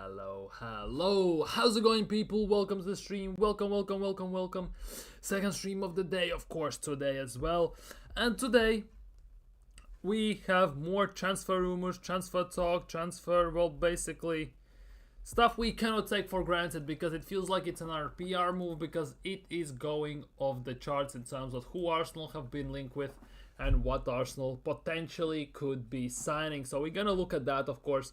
Hello, how's it going, people? Welcome to the stream. Welcome. Second stream of the day, of course, today as well. And today we have more transfer rumors, transfer talk, basically stuff we cannot take for granted because it feels like it's another PR move because it is going off the charts in terms of who Arsenal have been linked with and what Arsenal potentially could be signing. So we're gonna look at that, of course.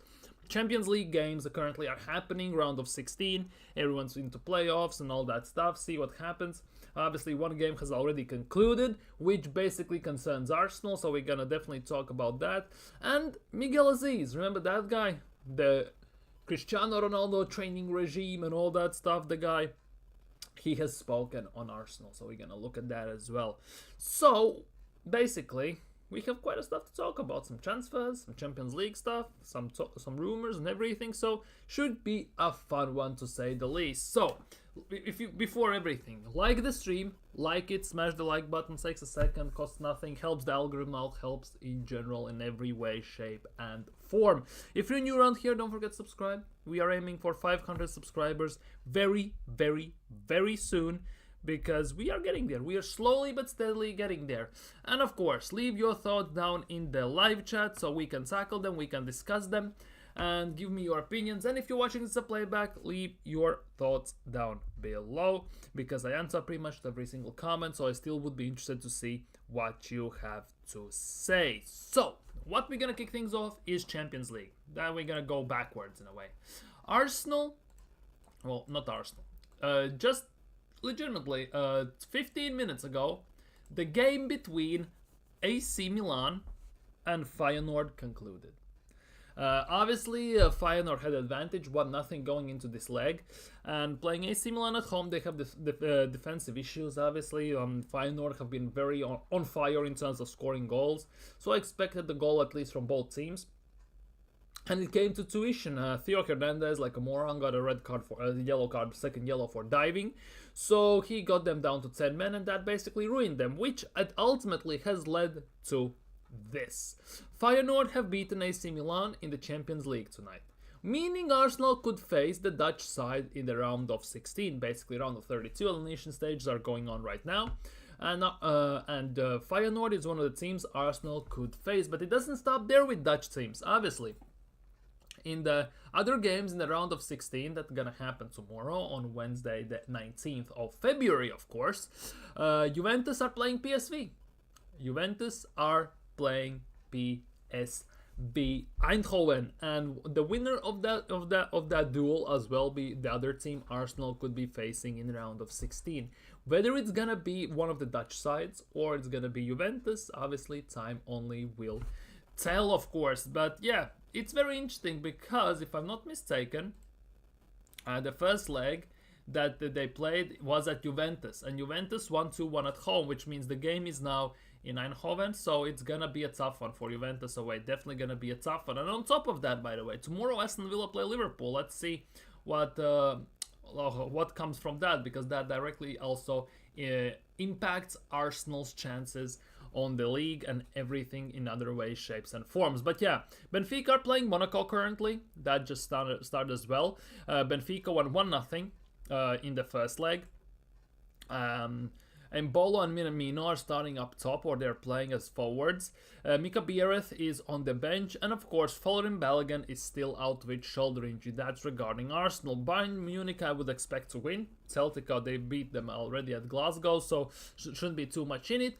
Champions League games currently are happening, round of 16, everyone's into playoffs and all that stuff, see what happens. Obviously one game has already concluded, which basically concerns Arsenal, so we're gonna definitely talk about that. And Miguel Azeez, remember that guy? The Cristiano Ronaldo training regime and all that stuff, the guy, he has spoken on Arsenal, so we're gonna look at that as well. So, basically, we have quite a stuff to talk about, some transfers, some Champions League stuff, some rumors and everything, so should be a fun one to say the least. So, before everything, like the stream, like it, smash the like button, takes a second, costs nothing, helps the algorithm out, helps in general in every way, shape and form. If you're new around here, don't forget to subscribe. We are aiming for 500 subscribers very soon, because we are getting there. We are slowly but steadily getting there. And of course, leave your thoughts down in the live chat so we can tackle them, we can discuss them, and give me your opinions. And if you're watching this as a playback, leave your thoughts down below, because I answer pretty much every single comment, so I still would be interested to see what you have to say. So, what we're gonna kick things off is Champions League. Then we're gonna go backwards in a way. Arsenal, well, not Arsenal, just legitimately, 15 minutes ago, the game between AC Milan and Feyenoord concluded. Obviously, Feyenoord had advantage, 1-0 going into this leg, and playing AC Milan at home, they have defensive issues, obviously. Feyenoord have been very on fire in terms of scoring goals, so I expected the goal at least from both teams. And it came to tuition. Theo Hernandez, like a moron, got a red card for a yellow card, second yellow for diving. So he got them down to 10 men, and that basically ruined them, which ultimately has led to this. Feyenoord have beaten AC Milan in the Champions League tonight, meaning Arsenal could face the Dutch side in the round of 16, basically round of 32. Elimination stages are going on right now. And Feyenoord is one of the teams Arsenal could face, but it doesn't stop there with Dutch teams, obviously. In the other games in the round of 16 that's gonna happen tomorrow on Wednesday the 19th of February, of course, Juventus are playing PSV. Juventus are playing PSV Eindhoven, and the winner of that duel as well be the other team Arsenal could be facing in the round of 16. Whether it's gonna be one of the Dutch sides or it's gonna be Juventus, obviously time only will tell, of course. But yeah, it's very interesting because, if I'm not mistaken, the first leg that they played was at Juventus, and Juventus won 2-1 at home, which means the game is now in Eindhoven, so it's gonna be a tough one for Juventus away. Definitely gonna be a tough one. And on top of that, by the way, tomorrow Aston Villa play Liverpool. Let's see what comes from that, because that directly also impacts Arsenal's chances on the league and everything in other ways, shapes and forms. But yeah, Benfica are playing Monaco currently. That just started as well. Benfica won 1-0 in the first leg. Mbolo and Minamino are starting up top, or they're playing as forwards. Mika Biereth is on the bench, and of course Folarin Balogun is still out with shoulder injury. That's regarding Arsenal. Bayern Munich I would expect to win. Celtic, they beat them already at Glasgow, so shouldn't be too much in it.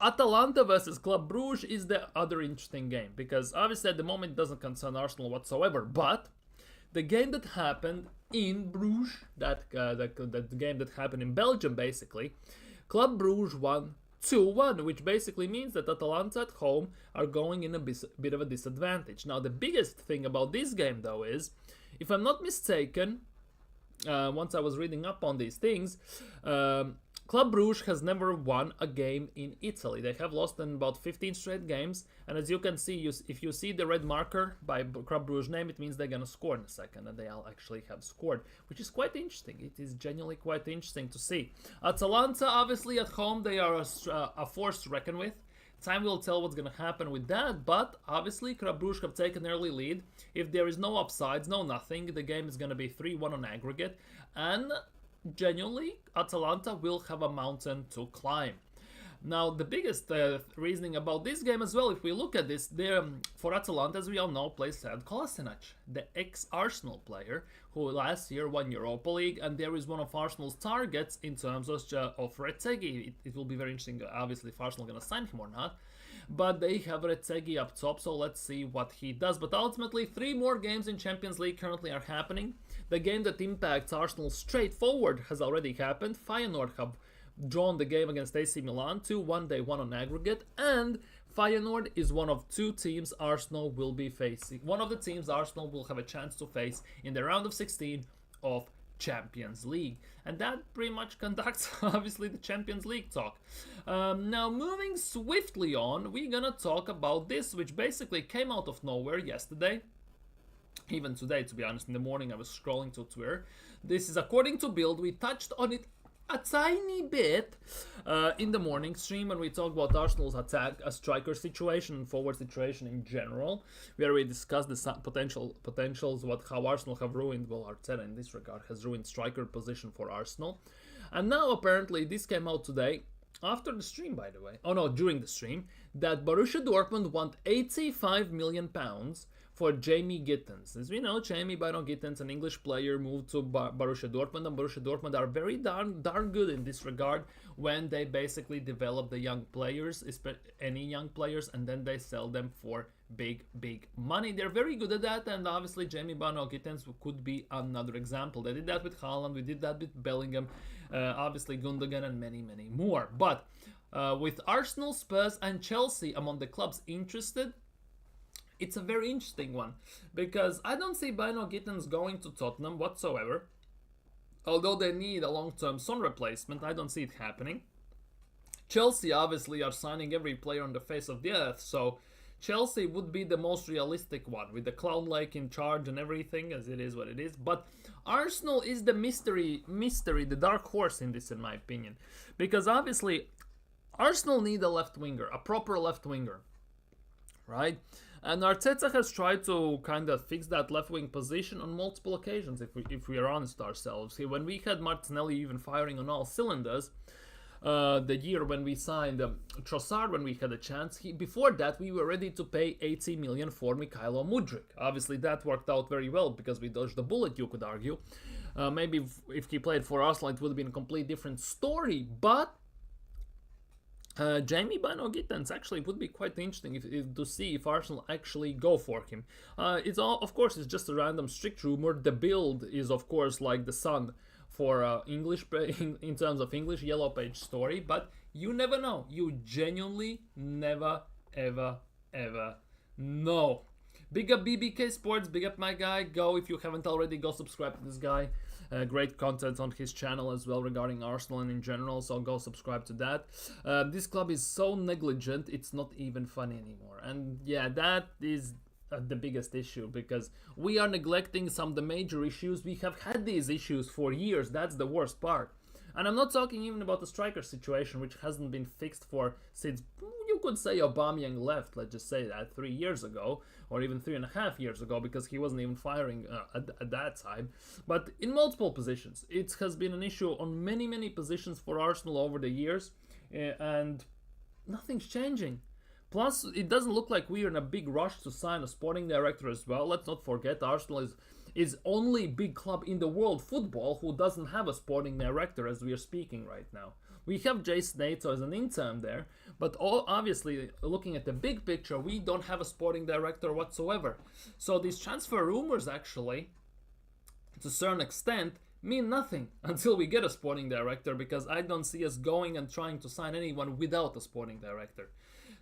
Atalanta versus Club Brugge is the other interesting game, because obviously at the moment it doesn't concern Arsenal whatsoever, but the game that happened in Bruges, that game that happened in Belgium basically, Club Brugge won 2-1, which basically means that Atalanta at home are going in a bit of a disadvantage. Now the biggest thing about this game though is, if I'm not mistaken, once I was reading up on these things, Club Brugge has never won a game in Italy. They have lost in about 15 straight games, and as you can see, if you see the red marker by Club Brugge name, it means they're gonna score in a second, and they all actually have scored, which is quite interesting. It is genuinely quite interesting to see. Atalanta, obviously at home, they are a force to reckon with. Time will tell what's going to happen with that, but obviously Club Brugge have taken an early lead. If there is no upsides, no nothing, the game is going to be 3-1 on aggregate, and genuinely Atalanta will have a mountain to climb. Now, the biggest reasoning about this game as well, if we look at this, for Atalanta, as we all know, plays Sad Kolasinac, the ex-Arsenal player, who last year won Europa League, and there is one of Arsenal's targets in terms of Retegui. It will be very interesting, obviously, if Arsenal are going to sign him or not. But they have Retegui up top, so let's see what he does. But ultimately, 3 more games in Champions League currently are happening. The game that impacts Arsenal straightforward has already happened. Feyenoord have drawn the game against AC Milan 2-1, they won on aggregate, and Feyenoord is one of 2 teams Arsenal will be facing. One of the teams Arsenal will have a chance to face in the round of 16 of Champions League. And that pretty much conducts, obviously, the Champions League talk. Now, moving swiftly on, we're gonna talk about this, which basically came out of nowhere yesterday. Even today, to be honest, in the morning I was scrolling to Twitter. This is according to Bild. We touched on it a tiny bit in the morning stream when we talked about Arsenal's attack, a striker situation, and forward situation in general, where we discussed the potentials, how Arsenal have ruined, well, Arteta in this regard has ruined striker position for Arsenal. And now apparently this came out today, after the stream by the way, oh no, during the stream, that Borussia Dortmund want £85 million for Jamie Gittens. As we know, Jamie Gittens, an English player, moved to Borussia Dortmund, and Borussia Dortmund are very darn good in this regard when they basically develop the young players, any young players, and then they sell them for big money. They're very good at that, and obviously Jamie Gittens could be another example. They did that with Haaland, we did that with Bellingham, obviously Gundogan, and many more. But with Arsenal, Spurs, and Chelsea among the clubs interested, it's a very interesting one, because I don't see Gittens going to Tottenham whatsoever. Although they need a long-term Son replacement, I don't see it happening. Chelsea obviously are signing every player on the face of the earth, so Chelsea would be the most realistic one, with the Clown Lake in charge and everything, as it is what it is. But Arsenal is the mystery, the dark horse in this, in my opinion. Because obviously, Arsenal need a left winger, a proper left winger, right? And Arteta has tried to kind of fix that left wing position on multiple occasions, if we are honest ourselves. When we had Martinelli even firing on all cylinders, the year when we signed Trossard, when we had a chance, before that we were ready to pay 80 million for Mykhailo Mudryk. Obviously that worked out very well because we dodged the bullet, you could argue. Maybe if he played for Arsenal it would have been a completely different story, but Jamie Gittens actually would be quite interesting to see if Arsenal actually go for him. It's all, of course, it's just a random strict rumor. The Bild is, of course, like the Sun for English in terms of English yellow page story, but you never know. You genuinely never ever know. Big up BBK Sports, big up my guy. Go, if you haven't already, go subscribe to this guy. Great content on his channel as well regarding Arsenal and in general, so go subscribe to that. This club is so negligent, it's not even funny anymore. And yeah, that is the biggest issue, because we are neglecting some of the major issues. We have had these issues for years, that's the worst part. And I'm not talking even about the striker situation, which hasn't been fixed since, you could say, Aubameyang left, let's just say that, 3 years ago, or even 3.5 years ago, because he wasn't even firing at that time. But in multiple positions, it has been an issue on many positions for Arsenal over the years, and nothing's changing. Plus, it doesn't look like we're in a big rush to sign a sporting director as well. Let's not forget, Arsenal is only big club in the world football who doesn't have a sporting director as we are speaking right now. We have Jason Nato as an intern there, but obviously, looking at the big picture, we don't have a sporting director whatsoever. So these transfer rumors actually, to a certain extent, mean nothing until we get a sporting director, because I don't see us going and trying to sign anyone without a sporting director.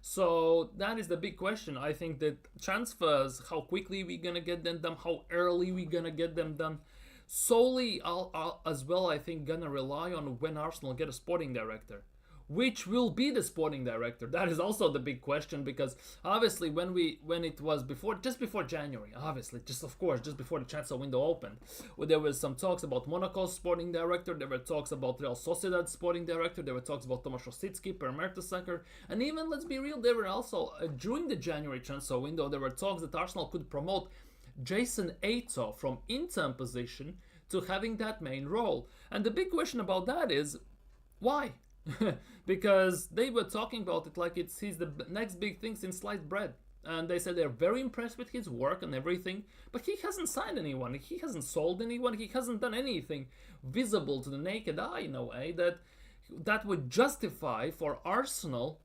So that is the big question. I think that transfers, how quickly we're gonna get them done, how early we're gonna get them done, solely I'll as well, I think, gonna rely on when Arsenal get a sporting director. which will be the sporting director? That is also the big question, because obviously when it was just before January, obviously just before the transfer window opened, there was some talks about Monaco's sporting director, there were talks about Real Sociedad's sporting director, there were talks about Tomasz Rosicki, Per Mertesacker, and even, let's be real, there were also during the January transfer window there were talks that Arsenal could promote Jason Ato from interim position to having that main role. And the big question about that is why? Because they were talking about it like he's the next big thing since sliced bread. And they said they're very impressed with his work and everything, but he hasn't signed anyone, he hasn't sold anyone, he hasn't done anything visible to the naked eye in a way that would justify for Arsenal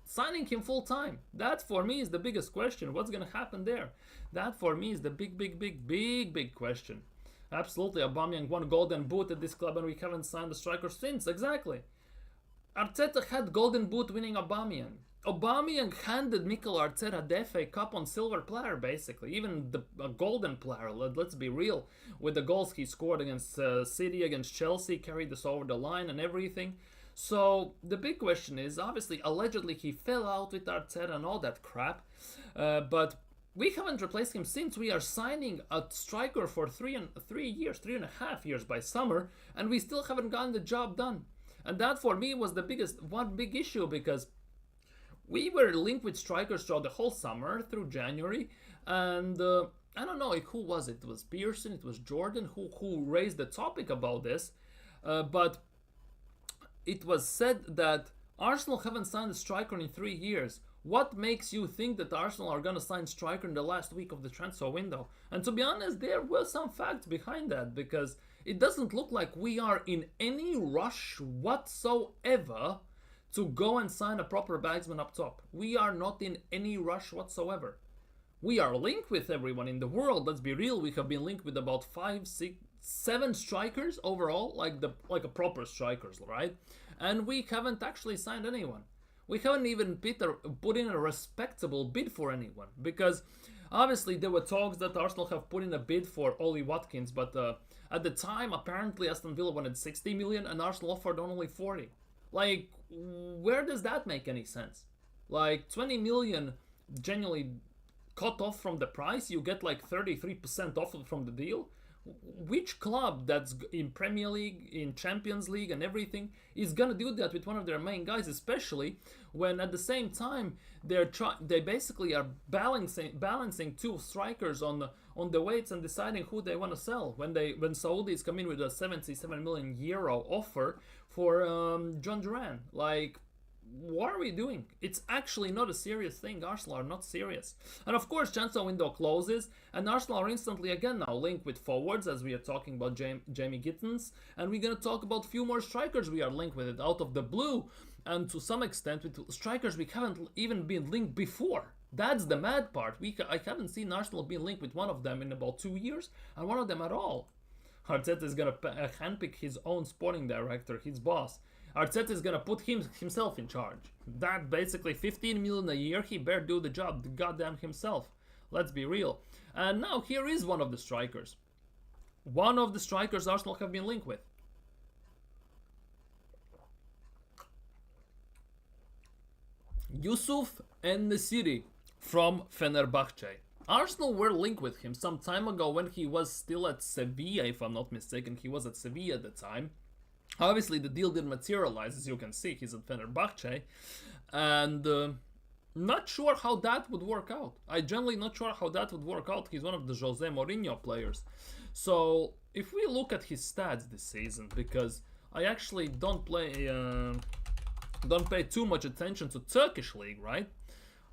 signing him full time. That for me is the biggest question. What's gonna happen there? That for me is the big question. Absolutely, Aubameyang won Golden Boot at this club and we haven't signed a striker since. Exactly. Arteta had Golden Boot winning Aubameyang. Aubameyang handed Mikel Arteta the FA Cup on silver platter, basically. Even a golden platter, let's be real. With the goals he scored against City, against Chelsea, carried us over the line and everything. So the big question is, obviously, allegedly he fell out with Arteta and all that crap. But we haven't replaced him since. We are signing a striker for 3.5 years by summer, and we still haven't gotten the job done. And that for me was one big issue, because we were linked with strikers throughout the whole summer through January, and I don't know who was it. It was Pearson, it was Jordan who raised the topic about this, but it was said that Arsenal haven't signed a striker in 3 years. What makes you think that Arsenal are going to sign striker in the last week of the transfer window? And to be honest, there were some facts behind that, because it doesn't look like we are in any rush whatsoever to go and sign a proper bagsman up top. We are not in any rush whatsoever. We are linked with everyone in the world. Let's be real. We have been linked with about 5, 6, 7 strikers overall, like a proper strikers, right? And we haven't actually signed anyone. We haven't even put in a respectable bid for anyone, because obviously there were talks that Arsenal have put in a bid for Ollie Watkins, but at the time apparently Aston Villa wanted 60 million and Arsenal offered only 40. Like, where does that make any sense? Like, 20 million genuinely cut off from the price, you get like 33% off from the deal. Which club that's in Premier League, in Champions League and everything is gonna do that with one of their main guys, especially when at the same time they basically are balancing 2 strikers on the weights and deciding who they want to sell when Saudis come in with a 77 million euro offer for John Duran. Like, what are we doing? It's actually not a serious thing. Arsenal are not serious. And of course, transfer window closes, and Arsenal are instantly again now linked with forwards, as we are talking about Jamie Gittens, and we're going to talk about a few more strikers we are linked with it out of the blue, and to some extent with strikers we haven't even been linked before. That's the mad part. I haven't seen Arsenal being linked with one of them in about 2 years, and one of them at all. Arteta is going to handpick his own sporting director, his boss. Arteta is gonna put himself in charge. That basically 15 million a year, he better do the job, the goddamn himself. Let's be real. And now here is one of the strikers. One of the strikers Arsenal have been linked with. Yusuf En-Nesyri from Fenerbahce. Arsenal were linked with him some time ago when he was still at Sevilla, if I'm not mistaken. He was at Sevilla at the time. Obviously, the deal didn't materialize, as you can see. He's at Fenerbahce, and not sure how that would work out. I generally not sure how that would work out. He's one of the Jose Mourinho players. So, if we look at his stats this season, because I actually don't pay too much attention to Turkish league, right?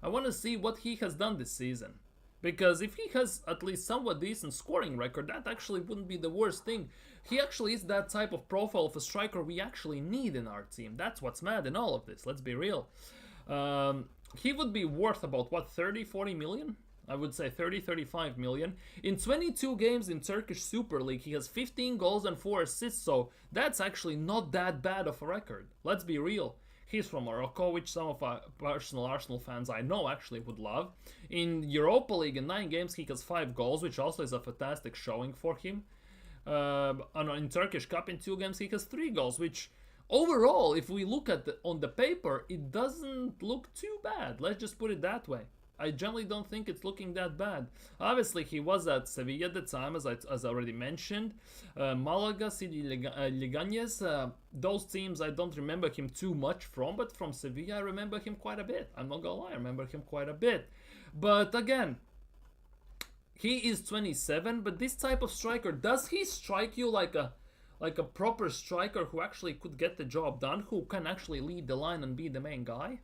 I want to see what he has done this season. Because if he has at least somewhat decent scoring record, that actually wouldn't be the worst thing. He actually is that type of profile of a striker we actually need in our team. That's what's mad in all of this, let's be real. He would be worth about, what, 30, 40 million? I would say 30, 35 million. In 22 games in Turkish Super League, he has 15 goals and 4 assists, so that's actually not that bad of a record. Let's be real. He's from Morocco, which some of our personal Arsenal fans I know actually would love. In Europa League, in 9 games, he has 5 goals, which also is a fantastic showing for him. And in Turkish Cup, in 2 games, he has 3 goals, which overall, if we look at on the paper, it doesn't look too bad. Let's just put it that way. I generally don't think it's looking that bad. Obviously, he was at Sevilla at the time, as I already mentioned. Malaga, City Leganes, those teams I don't remember him too much from, but from Sevilla I remember him quite a bit. I'm not gonna lie, I remember him quite a bit. But again, he is 27, but this type of striker, does he strike you like a proper striker who actually could get the job done, who can actually lead the line and be the main guy?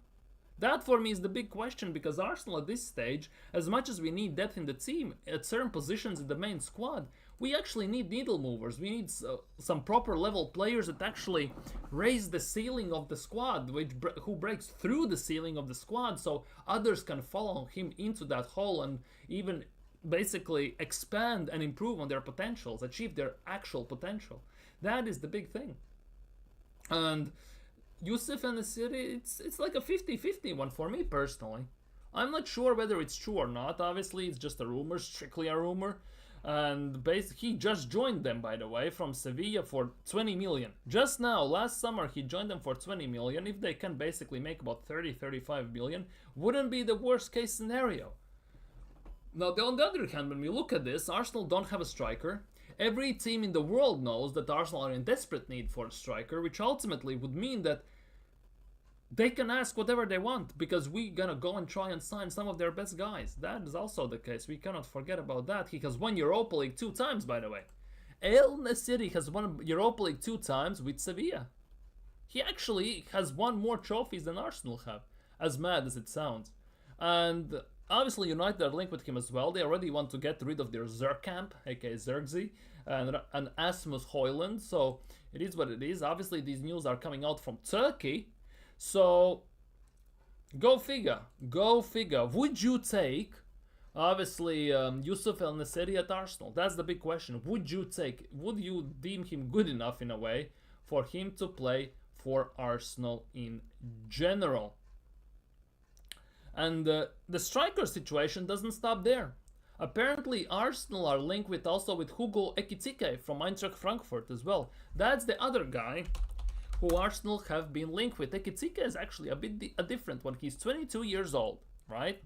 That for me is the big question, because Arsenal at this stage, as much as we need depth in the team, at certain positions in the main squad, we actually need needle movers. We need some proper level players that actually raise the ceiling of the squad, who breaks through the ceiling of the squad so others can follow him into that hole and even basically expand and improve on their potentials, achieve their actual potential. That is the big thing. And Yusuf En-Nesyri, it's like a 50-50 one for me personally. I'm not sure whether it's true or not. Obviously, it's just a rumor, strictly a rumor. And he just joined them, by the way, from Sevilla for 20 million. Just now, last summer, he joined them for 20 million. If they can basically make about 30-35 million, wouldn't be the worst case scenario. Now, on the other hand, when we look at this, Arsenal don't have a striker. Every team in the world knows that Arsenal are in desperate need for a striker, which ultimately would mean that they can ask whatever they want, because we're gonna go and try and sign some of their best guys. That is also the case. We cannot forget about that. He has won Europa League 2 times, by the way. En-Nesyri has won Europa League 2 times with Sevilla. He actually has won more trophies than Arsenal have, as mad as it sounds. And obviously United are linked with him as well. They already want to get rid of their Zerkamp, aka Zergzi, and Asmus Højlund. So it is what it is. Obviously these news are coming out from Turkey. So, go figure. Go figure. Would you take, obviously, Yusuf En-Nesyri at Arsenal? That's the big question. Would you deem him good enough in a way for him to play for Arsenal in general? And the striker situation doesn't stop there. Apparently, Arsenal are linked also with Coyg Ekitike from Eintracht Frankfurt as well. That's the other guy who Arsenal have been linked with. Ekitike is actually a bit a different one. He's 22 years old, right?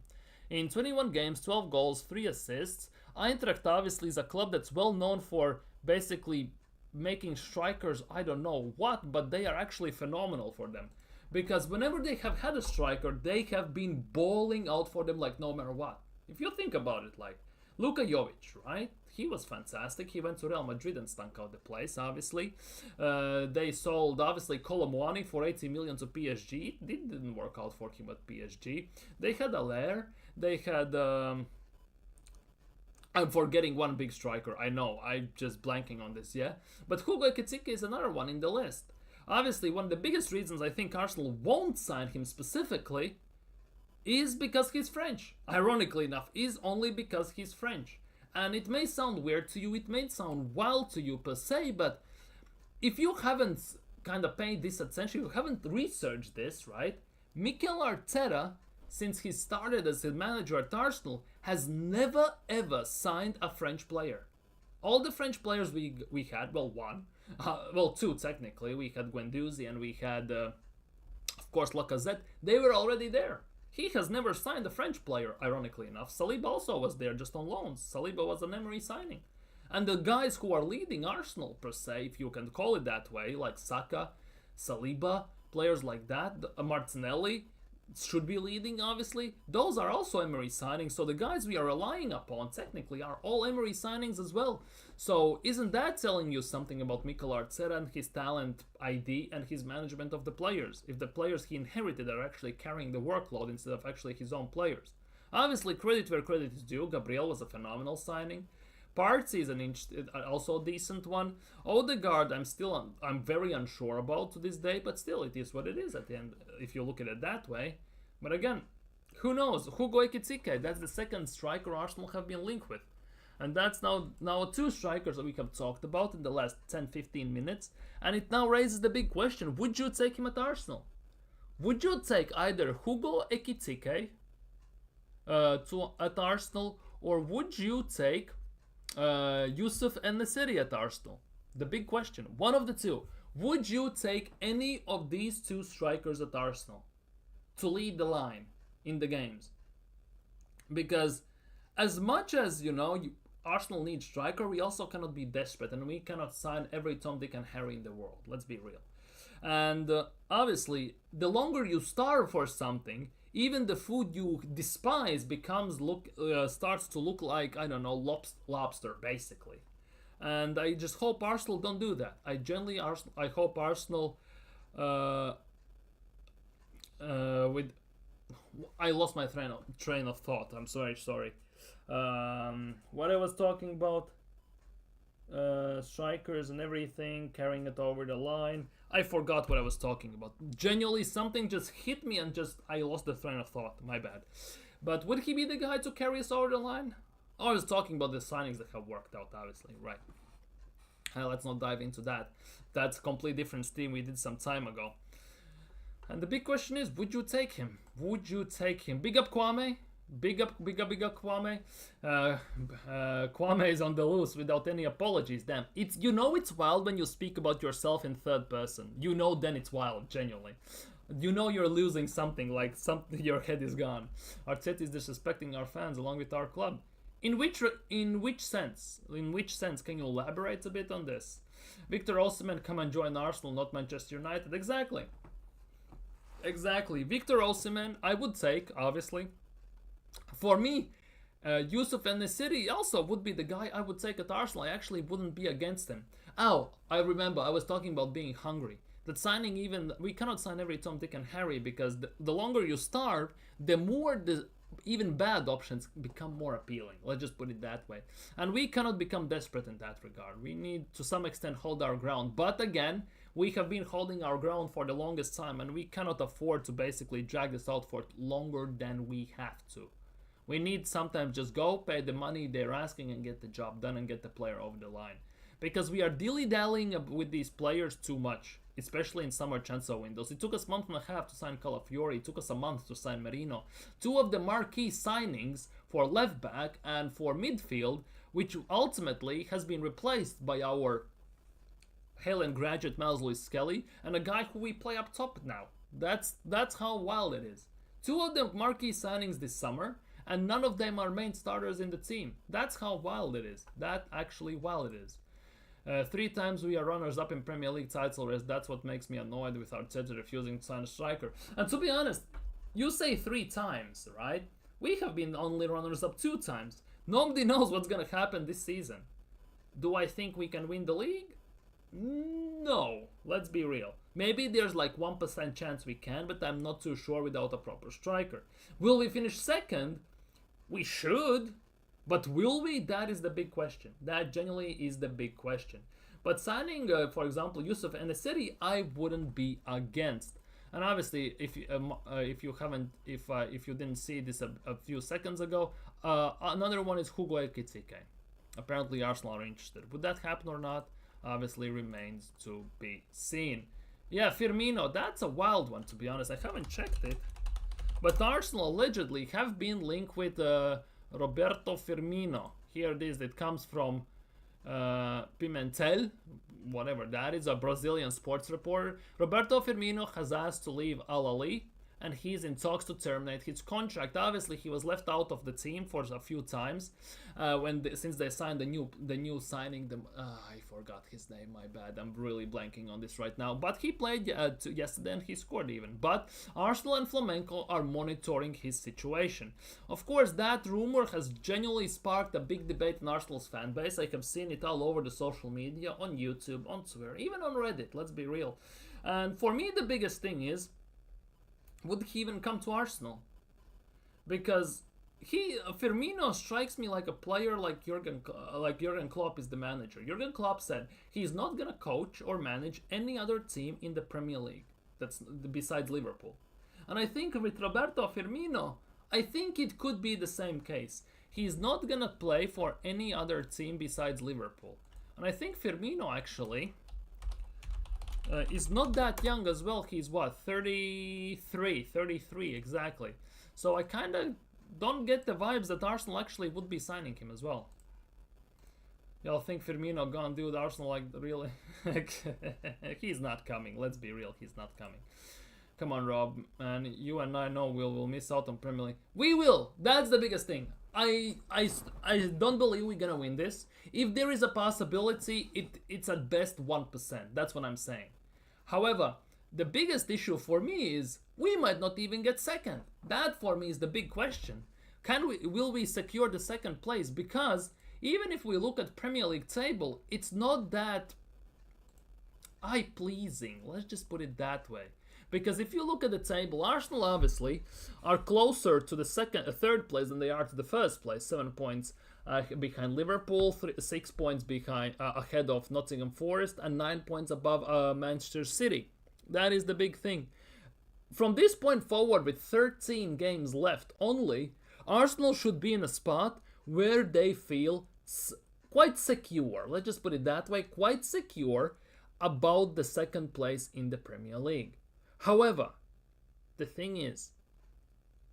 In 21 games, 12 goals, 3 assists. Eintracht obviously is a club that's well known for basically making strikers, I don't know what, but they are actually phenomenal for them. Because whenever they have had a striker, they have been bowling out for them like no matter what. If you think about it, like Luka Jovic, right? He was fantastic. He went to Real Madrid and stunk out the place, obviously. They sold, obviously, Colomwani for 80 million to PSG. It didn't work out for him at PSG. They had Allaire. They had... I'm forgetting one big striker. I know. I'm just blanking on this, yeah? But Coyg Ekitike is another one in the list. Obviously, one of the biggest reasons I think Arsenal won't sign him specifically is because he's French. Ironically enough, is only because he's French. And it may sound weird to you, it may sound wild to you per se, but if you haven't kind of paid this attention, you haven't researched this, right? Mikel Arteta, since he started as a manager at Arsenal, has never ever signed a French player. All the French players we had, well, one, well, two technically, we had Guendouzi and we had, of course, Lacazette, they were already there. He has never signed a French player, ironically enough. Saliba also was there, just on loans. Saliba was an Emery signing. And the guys who are leading Arsenal, per se, if you can call it that way, like Saka, Saliba, players like that, Martinelli should be leading, obviously. Those are also Emery signings, so the guys we are relying upon, technically, are all Emery signings as well. So isn't that telling you something about Mikel Arteta and his talent ID and his management of the players? If the players he inherited are actually carrying the workload instead of actually his own players. Obviously, credit where credit is due. Gabriel was a phenomenal signing. Partey is also a decent one. Odegaard, I'm very unsure about to this day, but still, it is what it is at the end, if you look at it that way. But again, who knows? Coyg Ekitike, that's the second striker Arsenal have been linked with. And that's now two strikers that we have talked about in the last 10-15 minutes. And it now raises the big question, would you take him at Arsenal? Would you take either Coyg Ekitike at Arsenal, or would you take Yusuf En-Nesyri at Arsenal? The big question. One of the two. Would you take any of these two strikers at Arsenal to lead the line in the games? Because as much as, Arsenal needs striker, we also cannot be desperate, and we cannot sign every Tom, Dick, and Harry in the world. Let's be real. And obviously, the longer you starve for something, even the food you despise starts to look like, I don't know, lobster, basically. And I just hope Arsenal don't do that. I hope Arsenal with I lost my train of thought. I'm sorry. What I was talking about, strikers and everything, carrying it over the line. I forgot what I was talking about. Genuinely, something just hit me and I lost the train of thought. My bad. But would he be the guy to carry us over the line? I was talking about the signings that have worked out, obviously, right? Let's not dive into that. That's a completely different team we did some time ago. And the big question is, would you take him? Would you take him? Big up Kwame. Big up Kwame. Kwame is on the loose without any apologies. Damn, it's wild when you speak about yourself in third person. Then it's wild, genuinely. You're losing something, like your head is gone. Arteta is disrespecting our fans along with our club. In which sense? In which sense? Can you elaborate a bit on this? Victor Osimhen, come and join Arsenal, not Manchester United. Exactly. Victor Osimhen, I would take, obviously. For me, Yusuf En-Nesyri also would be the guy I would take at Arsenal. I actually wouldn't be against him. I remember I was talking about being hungry. That signing we cannot sign every Tom, Dick, and Harry, because the longer you starve, the more even bad options become more appealing. Let's just put it that way. And we cannot become desperate in that regard. We need to some extent hold our ground. But again, we have been holding our ground for the longest time, and we cannot afford to basically drag this out for longer than we have to. We need sometimes just go, pay the money they're asking, and get the job done and get the player over the line. Because we are dilly-dallying with these players too much, especially in summer transfer windows. It took us a month and a half to sign Calafiori. It took us a month to sign Merino. Two of the marquee signings for left back and for midfield, which ultimately has been replaced by our Haaland graduate Miles Lewis-Skelly and a guy who we play up top now. That's how wild it is. Two of the marquee signings this summer, and none of them are main starters in the team. That's how wild it is. That actually wild it is. 3 times we are runners-up in Premier League title race. That's what makes me annoyed with Arteta refusing to sign a striker. And to be honest, you say 3 times, right? We have been only runners-up 2 times. Nobody knows what's going to happen this season. Do I think we can win the league? No. Let's be real. Maybe there's like 1% chance we can, but I'm not too sure without a proper striker. Will we finish second? We should. But will we? That is the big question. That genuinely is the big question. But signing, for example, Yusuf En-Nesyri, I wouldn't be against. And obviously, if you didn't see this a few seconds ago, another one is Coyg Ekitike. Apparently, Arsenal are interested. Would that happen or not? Obviously, remains to be seen. Yeah, Firmino, that's a wild one, to be honest. I haven't checked it. But Arsenal allegedly have been linked with Roberto Firmino. Here it is. It comes from Pimentel, whatever that is, a Brazilian sports reporter. Roberto Firmino has asked to leave Al Ahly, and he's in talks to terminate his contract. Obviously, he was left out of the team for a few times since they signed the new signing. I forgot his name. My bad. I'm really blanking on this right now. But he played yesterday and he scored even. But Arsenal and Flamenco are monitoring his situation. Of course, that rumor has genuinely sparked a big debate in Arsenal's fan base. I have seen it all over the social media, on YouTube, on Twitter, even on Reddit. Let's be real. And for me, the biggest thing is, would he even come to Arsenal? Because Firmino strikes me like a player like Jurgen Klopp is the manager. Jurgen Klopp said he's not gonna coach or manage any other team in the Premier League that's besides Liverpool. And I think with Roberto Firmino, I think it could be the same case. He's not gonna play for any other team besides Liverpool. And I think Firmino actually is not that young as well. He's what, 33 exactly. So I kind of don't get the vibes that Arsenal actually would be signing him as well. Y'all think Firmino gonna do the Arsenal like really? He's not coming. Let's be real. He's not coming. Come on, Rob, man. You and I know we'll miss out on Premier League. We will. That's the biggest thing. I don't believe we're gonna win this. If there is a possibility, it's at best 1%. That's what I'm saying. However, the biggest issue for me is we might not even get second. That for me is the big question. Will we secure the second place? Because even if we look at Premier League table, it's not that eye-pleasing. Let's just put it that way. Because if you look at the table, Arsenal obviously are closer to the third place than they are to the first place. 7 points behind Liverpool, 6 points behind ahead of Nottingham Forest, and 9 points above Manchester City. That is the big thing. From this point forward, with 13 games left only, Arsenal should be in a spot where they feel quite secure. Let's just put it that way, quite secure about the second place in the Premier League. However, the thing is,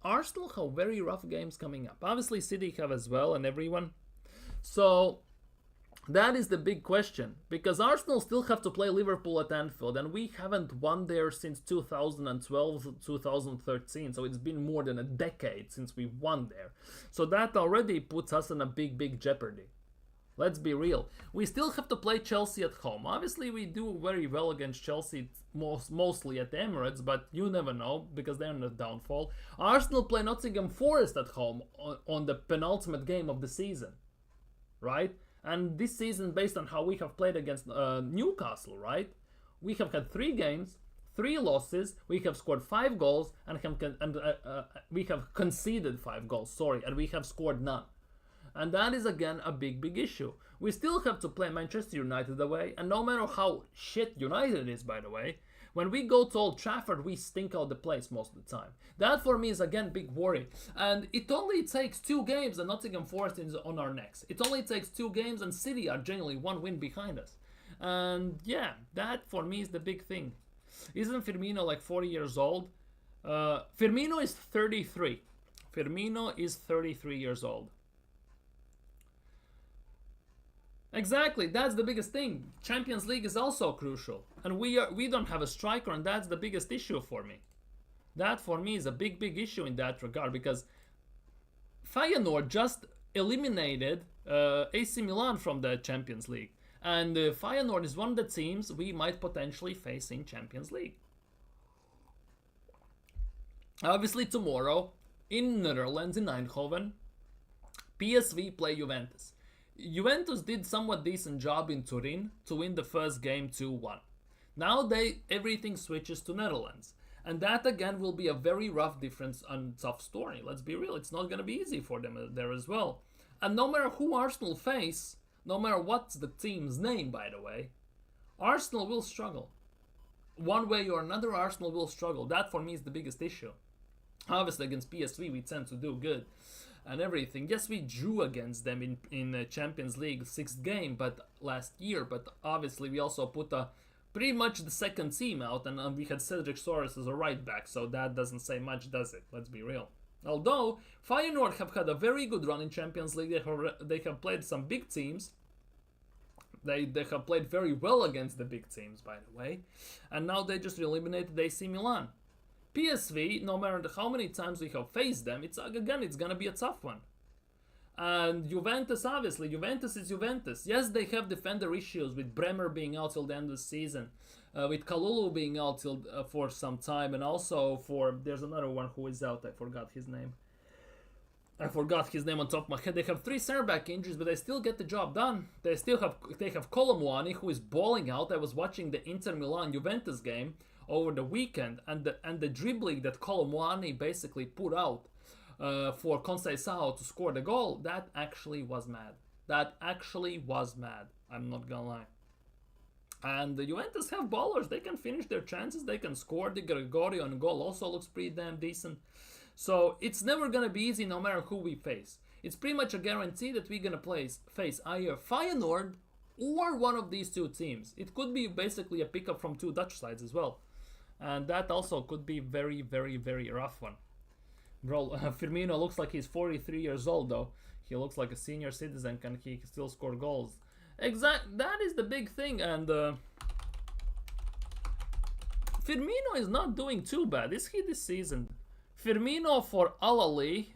Arsenal have very rough games coming up. Obviously, City have as well, and everyone. So that is the big question, because Arsenal still have to play Liverpool at Anfield, and we haven't won there since 2012, 2013, so it's been more than a decade since we won there. So that already puts us in a big jeopardy. Let's be real. We still have to play Chelsea at home. Obviously, we do very well against Chelsea, mostly at the Emirates, but you never know, because they're in the downfall. Arsenal play Nottingham Forest at home on the penultimate game of the season, right? And this season, based on how we have played against Newcastle, right? We have had 3 games, 3 losses, we have scored 5 goals, and we have conceded 5 goals, and we have scored none. And that is again a big issue. We still have to play Manchester United away, and no matter how shit United is, by the way, when we go to Old Trafford, we stink out the place most of the time. That for me is again big worry. And it only takes 2 games and Nottingham Forest is on our necks. It only takes 2 games and City are generally 1 win behind us. And yeah, that for me is the big thing. Isn't Firmino like 40 years old? Firmino is 33. Firmino is 33 years old. Exactly, that's the biggest thing. Champions League is also crucial, and we don't have a striker, and that's the biggest issue for me. That for me is a big issue in that regard, because Feyenoord just eliminated AC Milan from the Champions League, and Feyenoord is one of the teams we might potentially face in Champions League. Obviously tomorrow in Netherlands, in Eindhoven, PSV play Juventus. Juventus did somewhat decent job in Turin to win the first game 2-1. Now everything switches to Netherlands. And that again will be a very rough difference and tough story. Let's be real, it's not going to be easy for them there as well. And no matter who Arsenal face, no matter what's the team's name, by the way, Arsenal will struggle. One way or another, Arsenal will struggle. That for me is the biggest issue. Obviously against PSV we tend to do good and everything. Yes, we drew against them in Champions League 6th game last year, but obviously we also put pretty much the second team out, and we had Cedric Soares as a right back, so that doesn't say much, does it? Let's be real. Although Feyenoord have had a very good run in Champions League, they have played some big teams. They have played very well against the big teams, by the way, and now they just eliminated AC Milan. PSV, no matter how many times we have faced them, it's gonna be a tough one. And Juventus, obviously, Juventus is Juventus. Yes, they have defender issues, with Bremer being out till the end of the season, with Kalulu being out till for some time, and also there's another one who is out. I forgot his name on top of my head. They have 3 center back injuries, but they still get the job done. They have Colomwani, who is balling out. I was watching the Inter Milan Juventus game over the weekend, and the dribbling that Colomwani basically put out for Conceição to score the goal, that actually was mad. I'm not gonna lie. And the Juventus have ballers. They can finish their chances. They can score. The Gregorio on goal also looks pretty damn decent. So it's never gonna be easy, no matter who we face. It's pretty much a guarantee that we're gonna face either Feyenoord or one of these 2 teams. It could be basically a pickup from 2 Dutch sides as well. And that also could be very rough one. Bro, Firmino looks like he's 43 years old though. He looks like a senior citizen. Can he still score goals? That is the big thing, and Firmino is not doing too bad, is he, this season? Firmino for Al Ahly,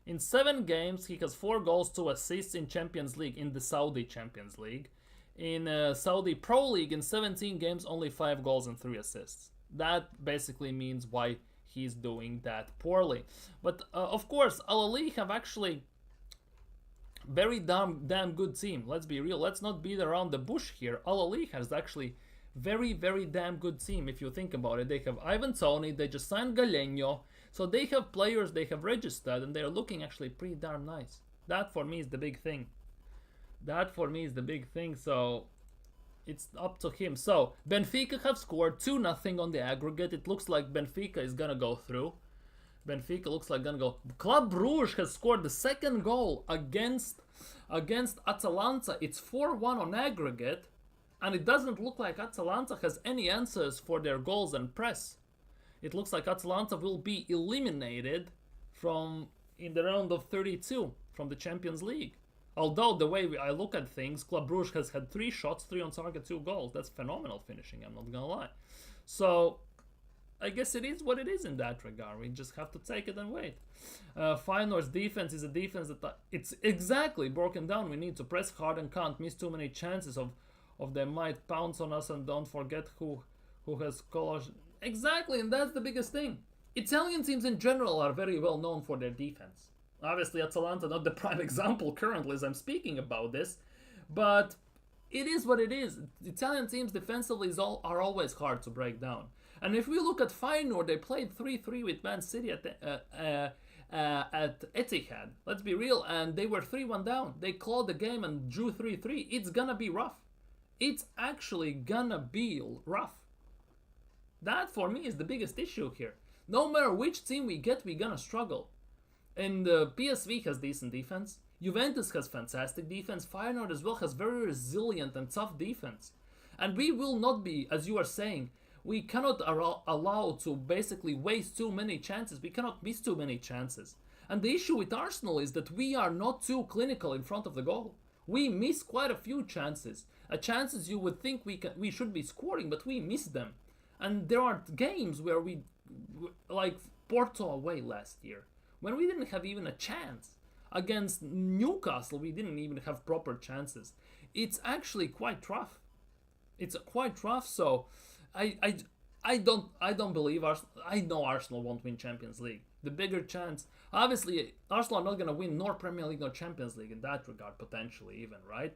in 7 games, he has 4 goals, 2 assists in Champions League, in the Saudi Champions League. In Saudi Pro League, in 17 games, only 5 goals and 3 assists. That basically means why he's doing that poorly. But of course, Al Ahly have actually very damn good team. Let's be real. Let's not beat around the bush here. Al Ahly has actually very damn good team if you think about it. They have Ivan Toney, they just signed Galeno, so they have players they have registered and they're looking actually pretty darn nice. That for me is the big thing. So it's up to him. So Benfica have scored 2-0 on the aggregate. It looks like Benfica is gonna go through. Club Brugge has scored the 2nd goal against Atalanta. It's 4-1 on aggregate. And it doesn't look like Atalanta has any answers for their goals and press. It looks like Atalanta will be eliminated in the round of 32 from the Champions League. Although the way I look at things, Club Brugge has had 3 shots, 3 on target, 2 goals. That's phenomenal finishing, I'm not gonna lie. So I guess it is what it is in that regard. We just have to take it and wait. Feyenoord's defense is a defense that it's exactly broken down. We need to press hard and can't miss too many chances of they might pounce on us, and don't forget who has colors. Exactly, and that's the biggest thing. Italian teams in general are very well known for their defense. Obviously, Atalanta not the prime example currently as I'm speaking about this, but it is what it is. Italian teams defensively are always hard to break down. And if we look at Feyenoord, they played 3-3 with Man City at Etihad. Let's be real, and they were 3-1 down. They clawed the game and drew 3-3. It's gonna be rough. It's actually gonna be rough. That for me is the biggest issue here. No matter which team we get, we're gonna struggle. And PSV has decent defense. Juventus has fantastic defense. Feyenoord as well has very resilient and tough defense. And we will not be, as you are saying, we cannot allow to basically waste too many chances. We cannot miss too many chances. And the issue with Arsenal is that we are not too clinical in front of the goal. We miss quite a few chances. Chances you would think we should be scoring, but we miss them. And there are games where we, like Porto away last year, when we didn't have even a chance. Against Newcastle, we didn't even have proper chances. It's actually quite rough. It's quite rough. So I don't believe Arsenal. I know Arsenal won't win Champions League. The bigger chance, obviously, Arsenal are not gonna win nor Premier League nor Champions League in that regard, potentially even, right?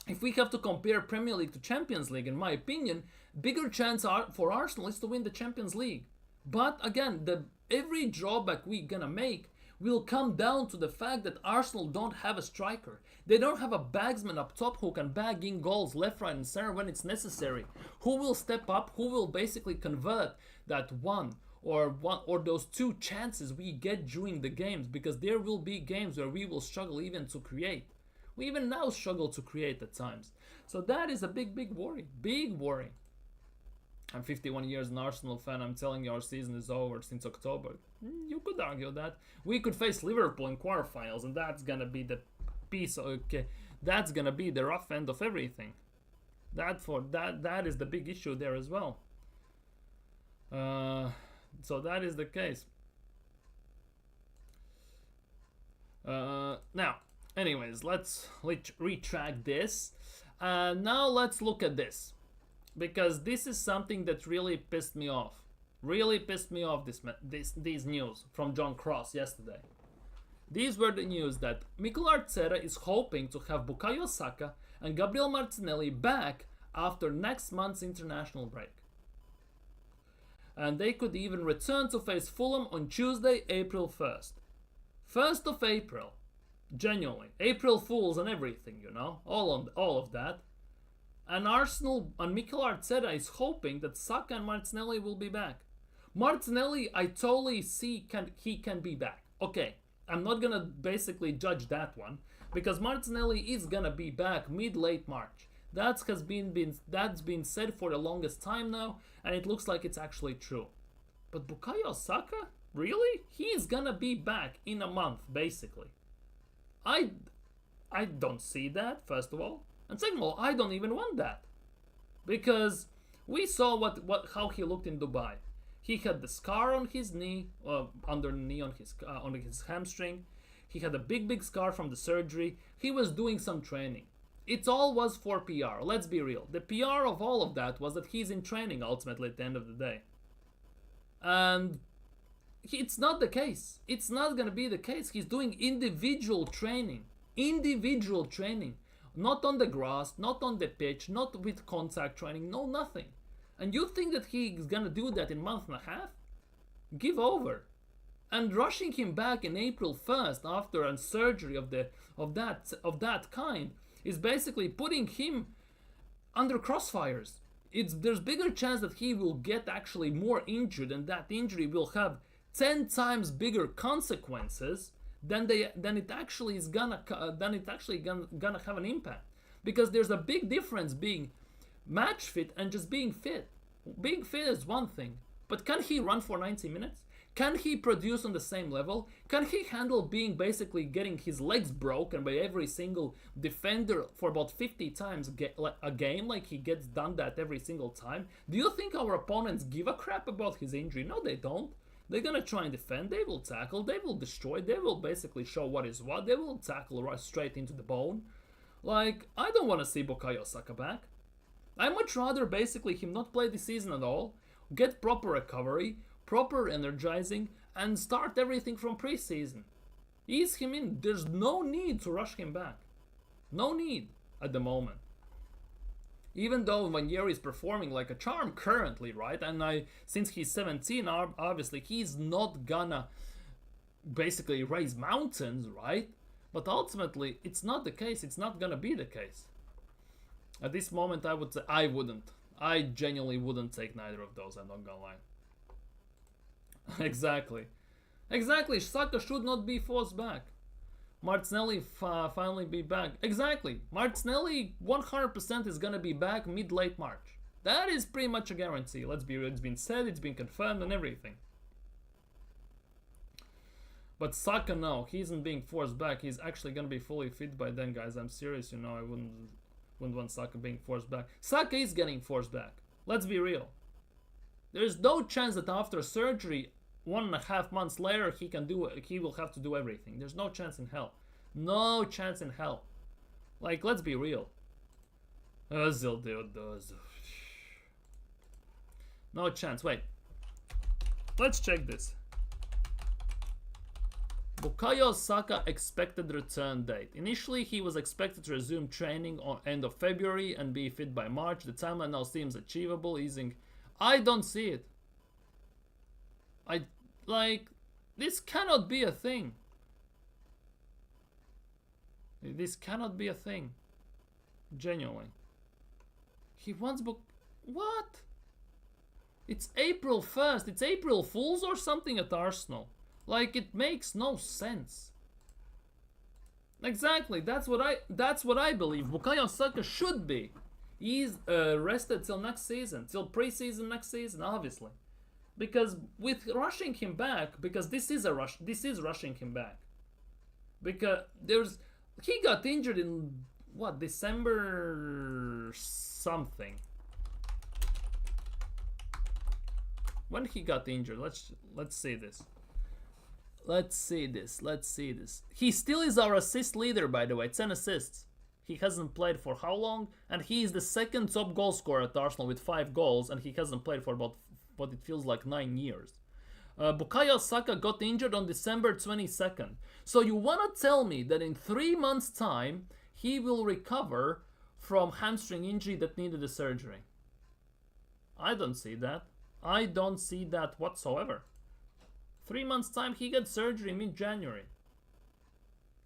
If we have to compare Premier League to Champions League, in my opinion, bigger chance for Arsenal is to win the Champions League. But again, every drawback we're gonna make will come down to the fact that Arsenal don't have a striker. They don't have a bagsman up top who can bag in goals left, right, and center when it's necessary. Who will step up? Who will basically convert that one or those 2 chances we get during the games? Because there will be games where we will struggle even to create. We even now struggle to create at times. So that is a big worry. Big worry. I'm 51 years an Arsenal fan. I'm telling you, our season is over since October. You could argue that. We could face Liverpool in quarterfinals, and that's gonna be the piece. Okay, that's gonna be the rough end of everything. That is the big issue there as well. So that is the case. Now, anyways, let's retract this. Now let's look at this, because this is something that really pissed me off. These news from John Cross yesterday. These were the news that Mikel Arteta is hoping to have Bukayo Saka and Gabriel Martinelli back after next month's international break. And they could even return to face Fulham on Tuesday, April 1st. 1st of April. Genuinely. April Fools and everything, you know. All of that. And Arsenal and Mikel Arteta is hoping that Saka and Martinelli will be back. Martinelli, I totally see he can be back. Okay, I'm not gonna basically judge that one, because Martinelli is gonna be back mid-late March. That's been said for the longest time now, and it looks like it's actually true. But Bukayo Saka? Really? He's gonna be back in a month, basically. I don't see that, first of all. And second of all, I don't even want that. Because we saw how he looked in Dubai. He had the scar on his knee, under the knee on his hamstring. He had a big scar from the surgery. He was doing some training. It all was for PR. Let's be real. The PR of all of that was that he's in training ultimately at the end of the day. And it's not the case. It's not going to be the case. He's doing individual training. Individual training. Not on the grass, not on the pitch, not with contact training, no nothing. And you think that he's going to do that in a month and a half? Give over. And rushing him back in April 1st after a surgery of that kind is basically putting him under crossfires. There's bigger chance that he will get actually more injured, and that injury will have 10 times bigger consequences than it actually gonna have an impact. Because there's a big difference being match fit and just being fit. Being fit is one thing, but can he run for 90 minutes? Can he produce on the same level? Can he handle basically getting his legs broken by every single defender for about 50 times a game, like he gets done that every single time? Do you think our opponents give a crap about his injury? No, they don't. They're gonna try and defend, they will tackle, they will destroy, they will basically show what is what, they will tackle right straight into the bone. Like, I don't want to see Bukayo Saka back. I much rather basically him not play the season at all, get proper recovery, proper energizing, and start everything from preseason. Ease him in. There's no need to rush him back. No need at the moment. Even though Vanieri is performing like a charm currently, right? And since he's 17, obviously he's not gonna basically raise mountains, right? But ultimately, it's not the case. It's not gonna be the case. At this moment, I would say I wouldn't. I genuinely wouldn't take neither of those, I'm not gonna lie. Exactly. Saka should not be forced back. Martinelli finally be back. Exactly. Martinelli 100% is gonna be back mid-late March. That is pretty much a guarantee. It's been said, it's been confirmed and everything. But Saka, no, he isn't being forced back. He's actually gonna be fully fit by then, guys. I'm serious, I wouldn't want Saka being forced back. Saka is getting forced back. Let's be real. There's no chance that after surgery, 1.5 months later, he will have to do everything. There's no chance in hell. No chance in hell. Like, let's be real. Ozil does. No chance. Wait. Let's check this. Bukayo Saka expected return date. Initially, he was expected to resume training on end of February and be fit by March. The timeline now seems achievable, easing. I don't see it. This cannot be a thing. This cannot be a thing. Genuinely. He wants what? It's April 1st. It's April Fools or something at Arsenal. Like, it makes no sense. Exactly. That's what I believe. Bukayo Saka should be. He's rested till next season, till preseason next season, obviously. Because with rushing him back, because this is rushing him back. Because he got injured in what, December something. When he got injured, let's see this. Let's see this. He still is our assist leader, by the way. 10 assists. He hasn't played for how long? And he is the second top goal scorer at Arsenal with 5 goals, and he hasn't played for about what it feels like 9 years. Bukayo Saka got injured on December 22nd. So you want to tell me that in 3 months' time, he will recover from hamstring injury that needed a surgery? I don't see that. I don't see that whatsoever. 3 months' time, he got surgery mid-January.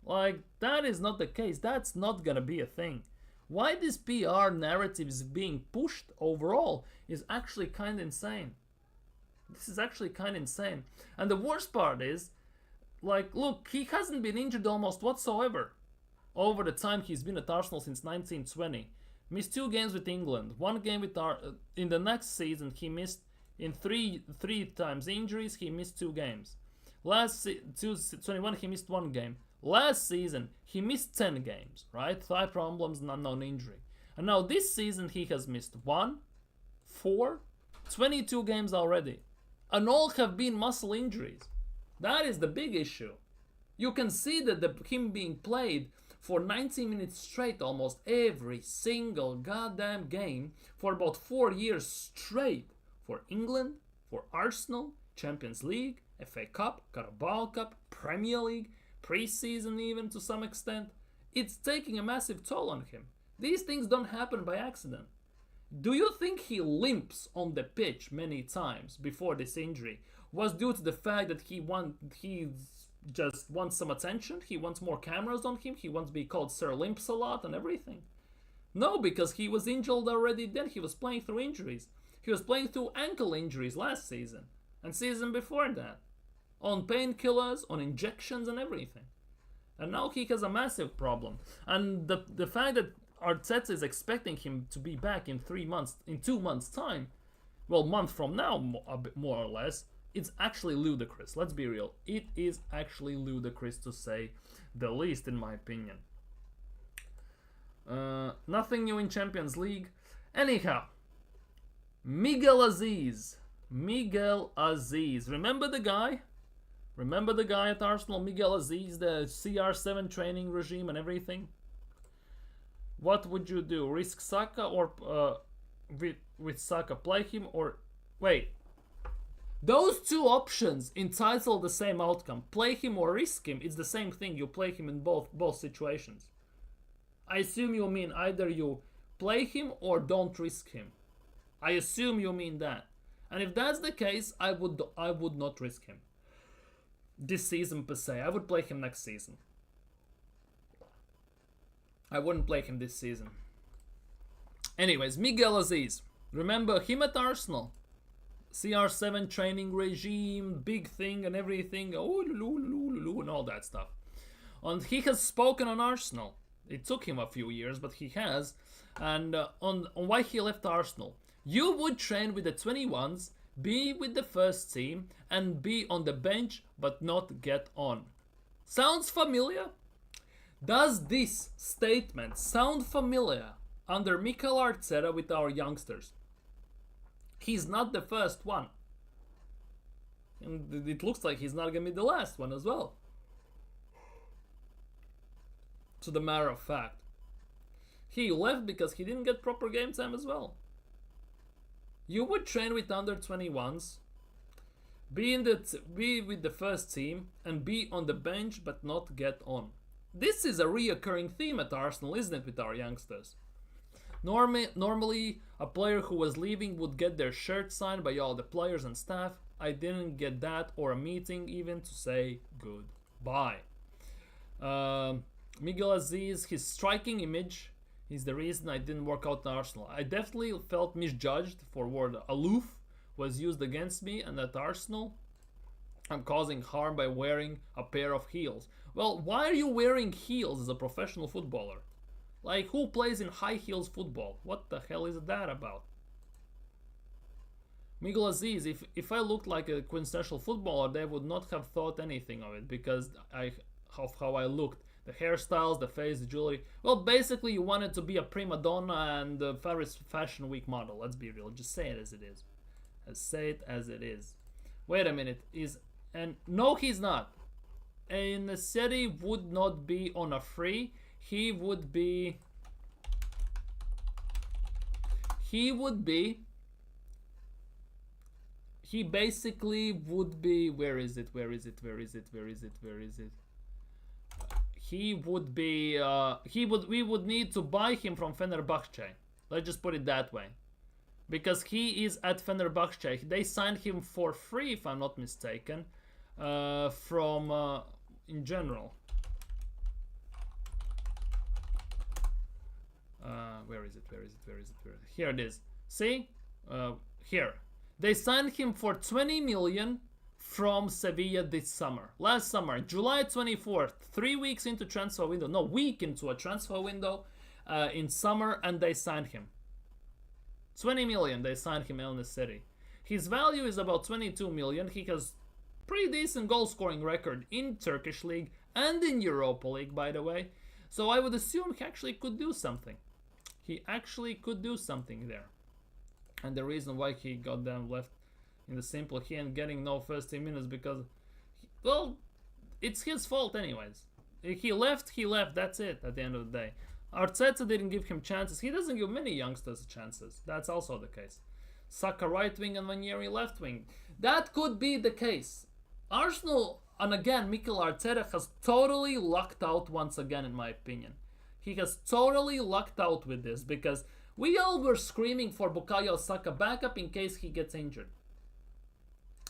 Like, that is not the case. That's not gonna be a thing. Why this PR narrative is being pushed overall is actually kind of insane. This is actually kind of insane. And the worst part is, like, look, he hasn't been injured almost whatsoever over the time he's been at Arsenal since 1920. Missed 2 games with England, 1 game with in the next season he missed. In three times injuries, he missed 2 games. Last 21, he missed 1 game. Last season, he missed 10 games, right? Thigh problems and unknown injury. And now this season, he has missed 1, 4, 22 games already. And all have been muscle injuries. That is the big issue. You can see that him being played for 90 minutes straight almost every single goddamn game for about 4 years straight. For England, for Arsenal, Champions League, FA Cup, Carabao Cup, Premier League, pre-season even to some extent. It's taking a massive toll on him. These things don't happen by accident. Do you think he limps on the pitch many times before this injury was due to the fact that he just wants some attention? He wants more cameras on him? He wants to be called Sir Limps a lot and everything? No, because he was injured already then. He was playing through injuries. He was playing through ankle injuries last season and season before that. On painkillers, on injections and everything. And now he has a massive problem. And the fact that Arteta is expecting him to be back in 2 months time, well, month from now, a bit more or less, it's actually ludicrous. Let's be real. It is actually ludicrous to say the least, in my opinion. Nothing new in Champions League. Anyhow, Miguel Azeez. Remember the guy? Remember the guy at Arsenal, Miguel Azeez, the CR7 training regime and everything? What would you do? Risk Saka or with Saka? Play him or... Wait. Those two options entitle the same outcome. Play him or risk him. It's the same thing. You play him in both situations. I assume you mean either you play him or don't risk him. I assume you mean that. And if that's the case, I would not risk him this season per se. I would play him next season. I wouldn't play him this season. Anyways, Miguel Azeez. Remember him at Arsenal. CR7 training regime, big thing and everything. Oh, and all that stuff. And he has spoken on Arsenal. It took him a few years, but he has. And on why he left Arsenal. You would train with the 21s, be with the first team, and be on the bench, but not get on. Sounds familiar? Does this statement sound familiar under Mikel Arteta with our youngsters? He's not the first one. And it looks like he's not going to be the last one as well. To the matter of fact. He left because he didn't get proper game time as well. You would train with under 21s, be with the first team, and be on the bench but not get on. This is a reoccurring theme at Arsenal, isn't it, with our youngsters? Normally, a player who was leaving would get their shirt signed by all the players and staff. I didn't get that or a meeting even to say goodbye. Miguel Azeez, his striking image is the reason I didn't work out in Arsenal. I definitely felt misjudged for word aloof was used against me, and at Arsenal I'm causing harm by wearing a pair of heels. Well, why are you wearing heels as a professional footballer? Like, who plays in high heels football? What the hell is that about? Miguel Azeez, if I looked like a quintessential footballer, they would not have thought anything of it because of how I looked. The hairstyles, the face, the jewelry. Well, basically you wanted to be a prima donna and the Paris Fashion Week model. Let's be real. Just say it as it is. Say it as it is. Wait a minute. No, he's not. En-Nesyri would not be on a free. He basically would be, where is it? We would need to buy him from Fenerbahce. Let's just put it that way. Because he is at Fenerbahce. They signed him for free, if I'm not mistaken, in general. Where is it? Here it is. See? Here. They signed him for 20 million from Sevilla this summer. Last summer, July 24th, 3 weeks into transfer window. No, week into a transfer window in summer, and they signed him. 20 million they signed him in the city. His value is about 22 million. He has pretty decent goal scoring record in Turkish league and in Europa League, by the way. So I would assume he actually could do something. He actually could do something there. And the reason why he got them left in the simple, he ain't getting no first 10 minutes because, well, it's his fault anyways. He left, that's it at the end of the day. Arteta didn't give him chances. He doesn't give many youngsters chances. That's also the case. Saka right wing and Ranieri left wing. That could be the case. Arsenal, and again, Mikel Arteta has totally lucked out once again, in my opinion. He has totally lucked out with this because we all were screaming for Bukayo Saka backup in case he gets injured.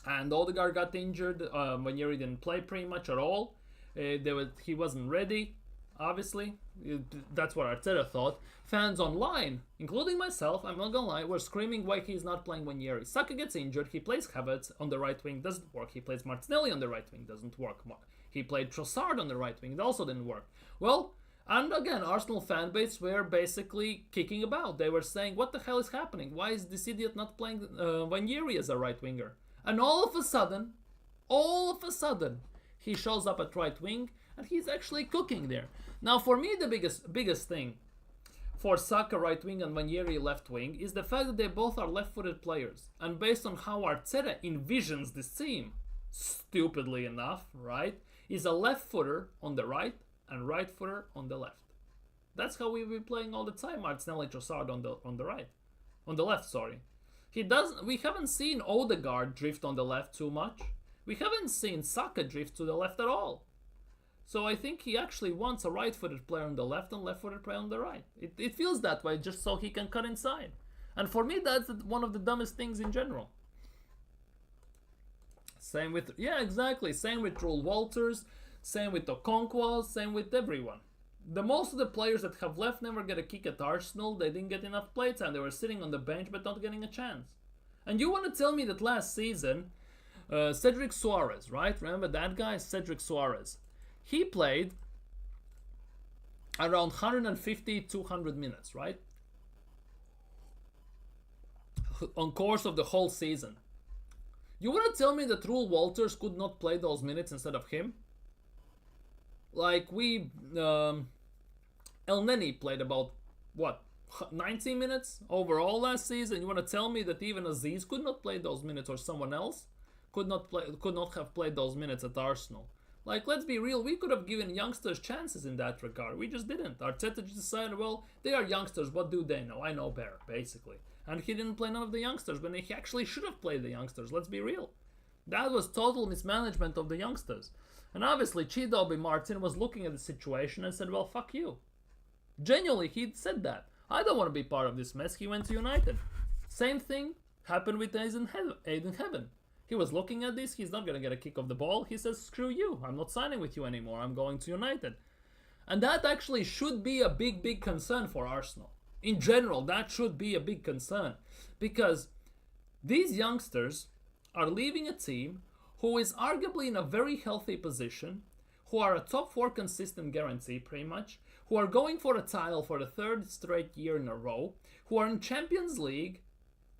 And Odegaard got injured. Ranieri didn't play pretty much at all. He wasn't ready, obviously. That's what Arteta thought. Fans online, including myself, I'm not gonna lie, were screaming why he's not playing Ranieri. Saka gets injured. He plays Havertz on the right wing, doesn't work. He plays Martinelli on the right wing, doesn't work. He played Trossard on the right wing, it also didn't work. Well, and again, Arsenal fan base were basically kicking about. They were saying, what the hell is happening? Why is this idiot not playing Ranieri as a right winger? And all of a sudden, he shows up at right wing and he's actually cooking there. Now, for me, the biggest thing for Saka right wing and Ranieri left wing is the fact that they both are left-footed players. And based on how Arteta envisions this team, stupidly enough, right, is a left-footer on the right and right-footer on the left. That's how we've been playing all the time. Martinelli, Trossard on the left. We haven't seen Odegaard drift on the left too much. We haven't seen Saka drift to the left at all. So I think he actually wants a right-footed player on the left and left-footed player on the right. It feels that way just so he can cut inside. And for me, that's one of the dumbest things in general. Same with Roel Walters, same with Okonkwo, same with everyone. Most of the players that have left never get a kick at Arsenal. They didn't get enough playtime. They were sitting on the bench but not getting a chance. And you want to tell me that last season, Cedric Soares, right? Remember that guy? Cedric Soares. He played around 150, 200 minutes, right? On course of the whole season. You want to tell me that Roel Walters could not play those minutes instead of him? Like El-Neni played about, 90 minutes overall last season? You want to tell me that even Azeez could not play those minutes, or someone else could not have played those minutes at Arsenal? Like, let's be real, we could have given youngsters chances in that regard. We just didn't. Arteta just decided, well, they are youngsters, what do they know? I know better, basically. And he didn't play none of the youngsters when he actually should have played the youngsters, let's be real. That was total mismanagement of the youngsters. And obviously, Chidobe Martin was looking at the situation and said, well, fuck you. Genuinely, he said that. I don't want to be part of this mess. He went to United. Same thing happened with Aiden Heaven. He was looking at this. He's not going to get a kick of the ball. He says, screw you. I'm not signing with you anymore. I'm going to United. And that actually should be a big concern for Arsenal. In general, that should be a big concern. Because these youngsters are leaving a team who is arguably in a very healthy position, who are a top 4 consistent guarantee pretty much, who are going for a title for the 3rd straight year in a row, who are in Champions League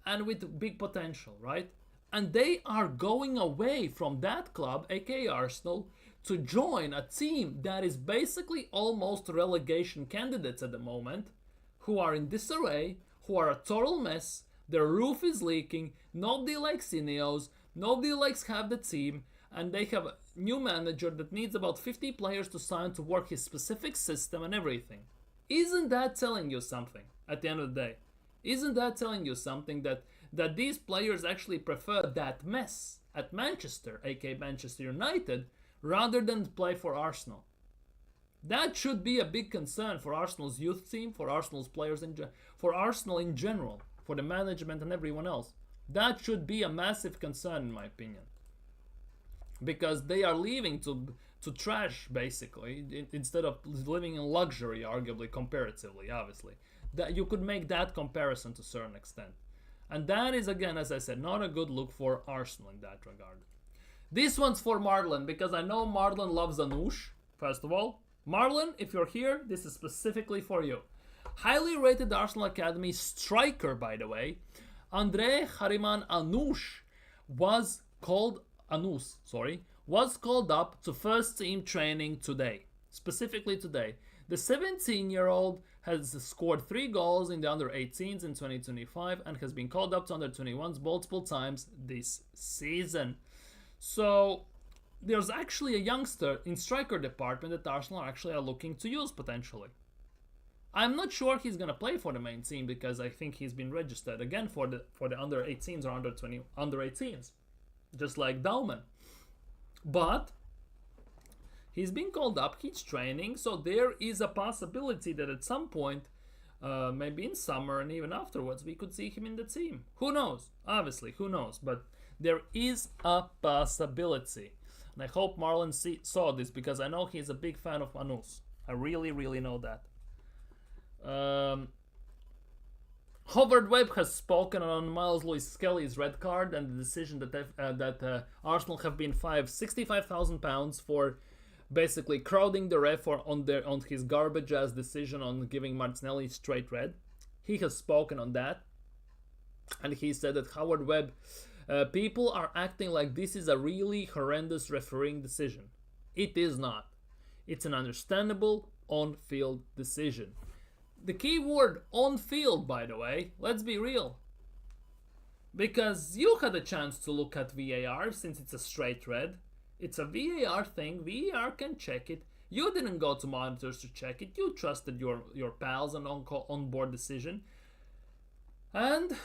and with big potential, right? And they are going away from that club, aka Arsenal, to join a team that is basically almost relegation candidates at the moment, who are in disarray, who are a total mess, their roof is leaking, nobody likes Ineos, nobody likes half the team, and they have a new manager that needs about 50 players to sign to work his specific system and everything. Isn't that telling you something at the end of the day? Isn't that telling you something that these players actually prefer that mess at Manchester, aka Manchester United, rather than play for Arsenal? That should be a big concern for Arsenal's youth team, for Arsenal's players, for Arsenal in general, for the management and everyone else. That should be a massive concern in my opinion. Because they are leaving to trash, basically, instead of living in luxury, arguably, comparatively, obviously. That you could make that comparison to a certain extent. And that is, again, as I said, not a good look for Arsenal in that regard. This one's for Marlon, because I know Marlon loves Anoush, first of all. Marlon, if you're here, this is specifically for you. Highly rated Arsenal Academy striker, by the way, Andre Hariman Anoush was called was called up to first team training today. Specifically today. The 17-year-old has scored 3 goals in the under-18s in 2025 and has been called up to under-21s multiple times this season. So there's actually a youngster in striker department that Arsenal actually are looking to use potentially. I'm not sure he's gonna play for the main team because I think he's been registered again for the under-18s or under-18s, just like Dauman. But he's been called up, he's training, so there is a possibility that at some point, maybe in summer and even afterwards, we could see him in the team. Who knows? Obviously, who knows? But there is a possibility. And I hope Marlon saw this because I know he's a big fan of Manus. I really, really know that. Howard Webb has spoken on Miles Lewis-Skelly's red card and the decision that Arsenal have been fined £65,000 for basically crowding the ref on his garbage ass decision on giving Martinelli straight red. He has spoken on that, and he said that Howard Webb, people are acting like this is a really horrendous refereeing decision. It is not. It's an understandable on-field decision. The key word on-field, by the way, let's be real. Because you had a chance to look at VAR since it's a straight red. It's a VAR thing. VAR can check it. You didn't go to monitors to check it. You trusted your pals and on-board decision. And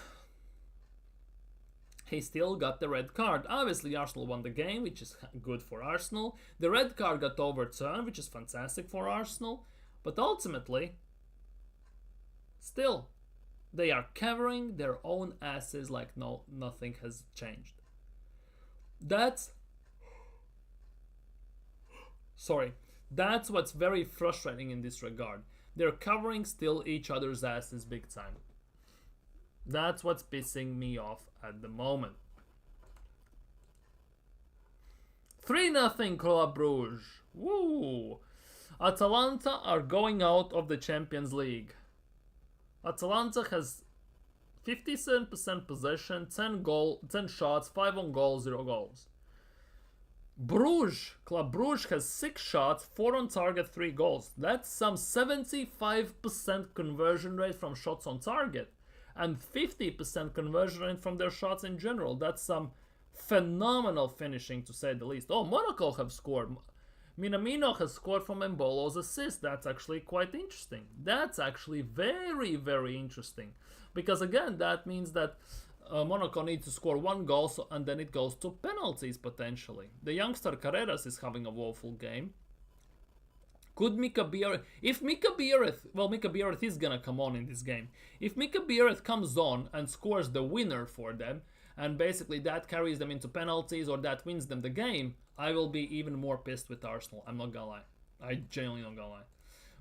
he still got the red card. Obviously, Arsenal won the game, which is good for Arsenal. The red card got overturned, which is fantastic for Arsenal. But ultimately, still, they are covering their own asses like nothing has changed. That's what's very frustrating in this regard. They're covering still each other's asses big time. That's what's pissing me off at the moment. 3-0 Club Brugge. Woo! Atalanta are going out of the Champions League. Atalanta has 57% possession, 10 shots, 5 on goal, 0 goals. Club Brugge has 6 shots, 4 on target, 3 goals. That's some 75% conversion rate from shots on target and 50% conversion rate from their shots in general. That's some phenomenal finishing, to say the least. Oh, Monaco have scored. Minamino has scored from Mbolo's assist. That's actually quite interesting. That's actually very, very interesting. Because again, that means that Monaco needs to score 1 goal, and then it goes to penalties potentially. The youngster Carreras is having a woeful game. Could Mika Biereth... If Mika Biereth... Well, Mika Biereth is gonna come on in this game. If Mika Biereth comes on and scores the winner for them, and basically that carries them into penalties or that wins them the game, I will be even more pissed with Arsenal. I'm not gonna lie. I genuinely not gonna lie.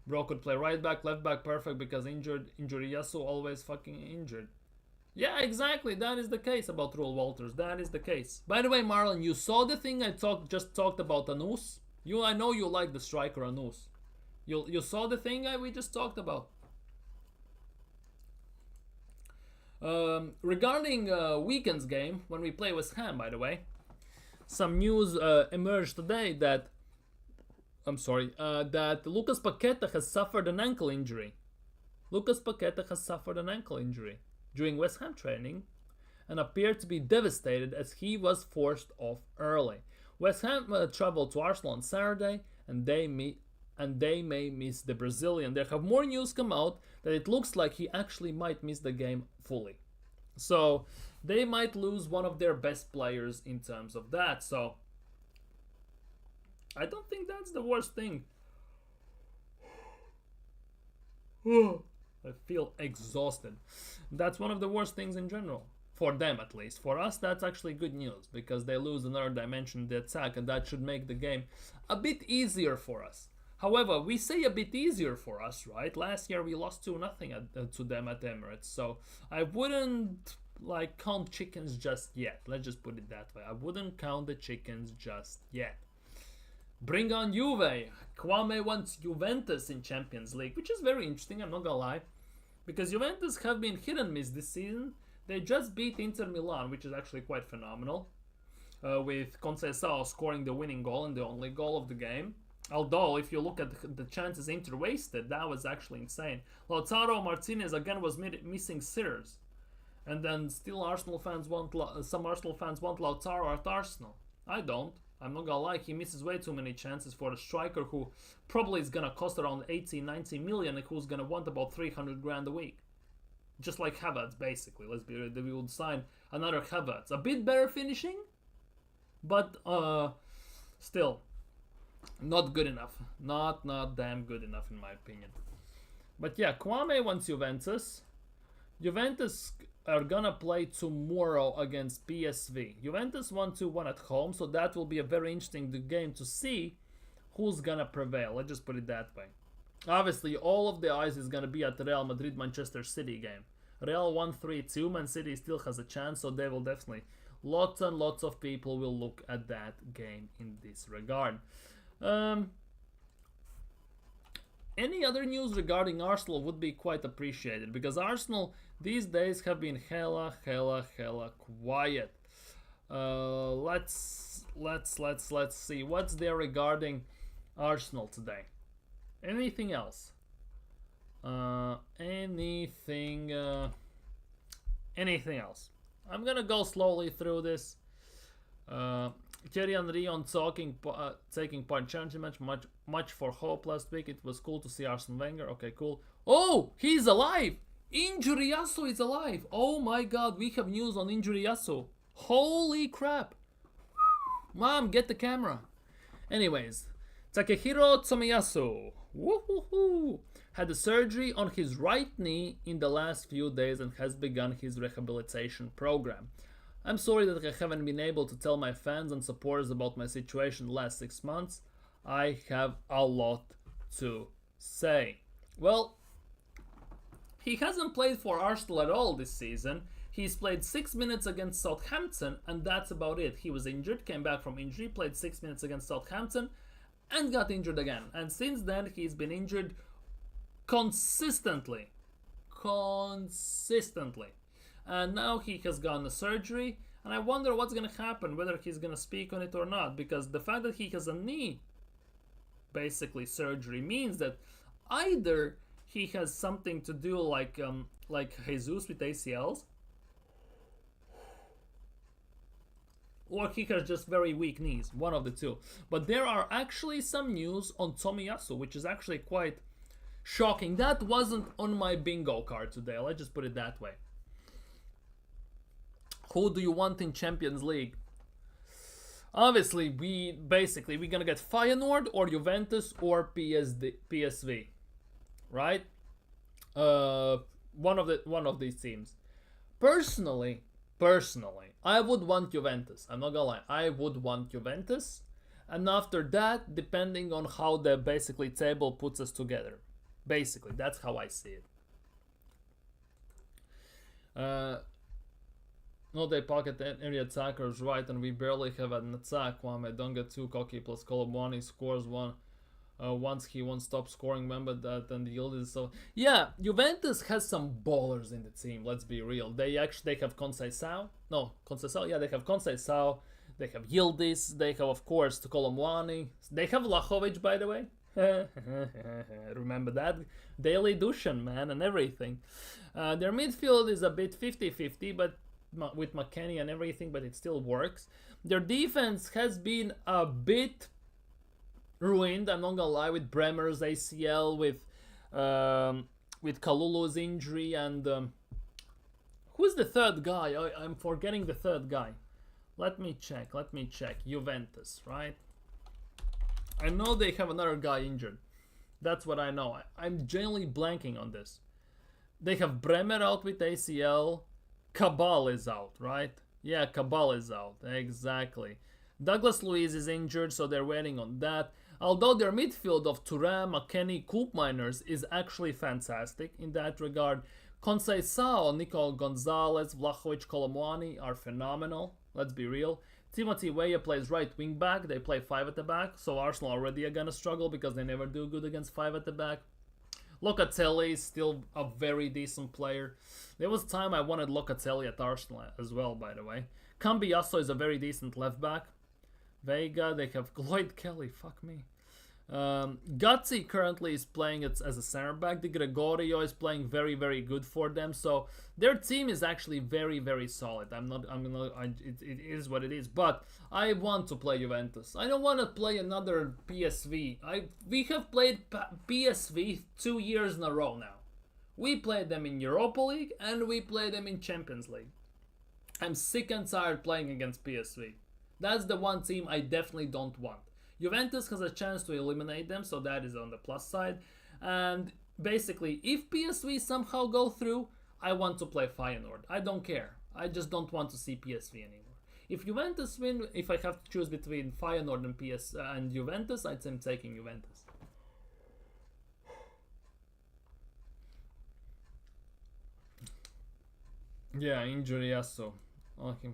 Bro could play right back, left back, perfect because injury Yasu always fucking injured. Yeah, exactly. That is the case about Rule Walters. That is the case. By the way, Marlon, you saw the thing I just talked about Anus? I know you like the striker Anus. You saw the thing we just talked about. Regarding weekend's game, when we play West Ham, by the way, some news emerged today that that Lucas Paqueta has suffered an ankle injury. Lucas Paqueta has suffered an ankle injury during West Ham training and appeared to be devastated as he was forced off early. West Ham traveled to Arsenal on Saturday and they may miss the Brazilian. There have more news come out that it looks like he actually might miss the game fully. So they might lose one of their best players in terms of that. So I don't think that's the worst thing. I feel exhausted. That's one of the worst things in general. For them, at least. For us, that's actually good news, because they lose another dimension in the attack, and that should make the game a bit easier for us. However, we say a bit easier for us, right? Last year we lost 2-0 to them at Emirates, so I wouldn't count chickens just yet. Let's just put it that way. I wouldn't count the chickens just yet. Bring on Juve. Kwame wants Juventus in Champions League, which is very interesting, I'm not gonna lie. Because Juventus have been hit and miss this season. They just beat Inter Milan, which is actually quite phenomenal. with Conceição scoring the winning goal and the only goal of the game. Although, if you look at the chances Inter wasted, that was actually insane. Lautaro Martinez again was missing sitters. And then still Arsenal fans want, some Arsenal fans want Lautaro at Arsenal. I don't. I'm not gonna lie, he misses way too many chances for a striker who probably is gonna cost around 80-90 million and who's gonna want about 300 grand a week. Just like Havertz, basically. Let's be real. We would sign another Havertz. A bit better finishing, but still not good enough. Not damn good enough in my opinion. But yeah, Kwame wants Juventus. Juventus are gonna play tomorrow against PSV. Juventus 1-1 at home, so that will be a very interesting game to see who's gonna prevail. Let's just put it that way. Obviously, all of the eyes is gonna be at the Real Madrid-Manchester City game. Real 1-3-2, Man City still has a chance, so they will definitely... Lots and lots of people will look at that game in this regard. Any other news regarding Arsenal would be quite appreciated, because Arsenal these days have been hella quiet. Let's see what's there regarding Arsenal today. Anything else? Anything else? I'm gonna go slowly through this. Thierry Henry on taking part in Challenge match, much for hope last week. It was cool to see Arsene Wenger. Okay, cool. Oh, he's alive! Injury Yasu is alive! Oh my god, we have news on Injury Yasu. Holy crap! Mom, get the camera. Anyways, Takehiro Tomiyasu had a surgery on his right knee in the last few days and has begun his rehabilitation program. I'm sorry that I haven't been able to tell my fans and supporters about my situation the last 6 months. I have a lot to say. Well, he hasn't played for Arsenal at all this season. He's played 6 minutes against Southampton, and that's about it. He was injured, came back from injury, played 6 minutes against Southampton, and got injured again. And since then, he's been injured consistently. And now he has gotten a surgery, and I wonder what's going to happen, whether he's going to speak on it or not, because the fact that he has a knee, basically surgery, means that either he has something to do like Jesus with ACLs, or he has just very weak knees, one of the two. But there are actually some news on Tomiyasu, which is actually quite shocking. That wasn't on my bingo card today, let's just put it that way. Who do you want in Champions League? Obviously, we're gonna get Feyenoord or Juventus or PSV, right? One of these teams. Personally, I would want Juventus. I'm not gonna lie, I would want Juventus, and after that, depending on how the table puts us together, that's how I see it. No, they pocket area attackers, right? And we barely have an attack. Kwame, don't get too cocky. Plus, Colomwani scores one. Once he won't stop scoring, remember that, and the yield is so... Yeah, Juventus has some ballers in the team, let's be real. They have Conceição. No, Conceição, yeah, they have Conceição. They have Yildiz. They have, of course, Colomwani. They have Lajovic, by the way. Remember that? Daily Dushan, man, and everything. Their midfield is a bit 50-50, but with McKennie and everything, but it still works. Their defense has been a bit ruined, I'm not gonna lie, with Bremer's ACL, with Kalulu's injury, and who's the third guy? I'm forgetting the third guy. Let me check. Juventus, right? I know they have another guy injured. That's what I know. I'm genuinely blanking on this. They have Bremer out with ACL. Cabal is out, right? Yeah, Cabal is out. Exactly. Douglas Luiz is injured, so they're waiting on that. Although their midfield of Thuram, McKennie, Koopmeiners is actually fantastic in that regard. Conceição, Nico Gonzalez, Vlahovic, Colomwani are phenomenal. Let's be real. Timothy Weah plays right wing back. They play 5 at the back, so Arsenal already are gonna struggle because they never do good against 5 at the back. Locatelli is still a very decent player. There was time I wanted Locatelli at Arsenal as well, by the way. Cambiasso is a very decent left back. Vega, they have Lloyd Kelly, fuck me. Gutsi currently is playing as a center back. Di Gregorio is playing very, very good for them. So their team is actually very, very solid. It is what it is. But I want to play Juventus. I don't want to play another PSV. We have played PSV 2 years in a row now. We played them in Europa League and we played them in Champions League. I'm sick and tired playing against PSV. That's the one team I definitely don't want. Juventus has a chance to eliminate them, so that is on the plus side. And basically, if PSV somehow go through, I want to play Feyenoord. I don't care. I just don't want to see PSV anymore. If Juventus win, if I have to choose between Feyenoord and Juventus, I'd say I'm taking Juventus. Yeah, injury, yes, so. Okay.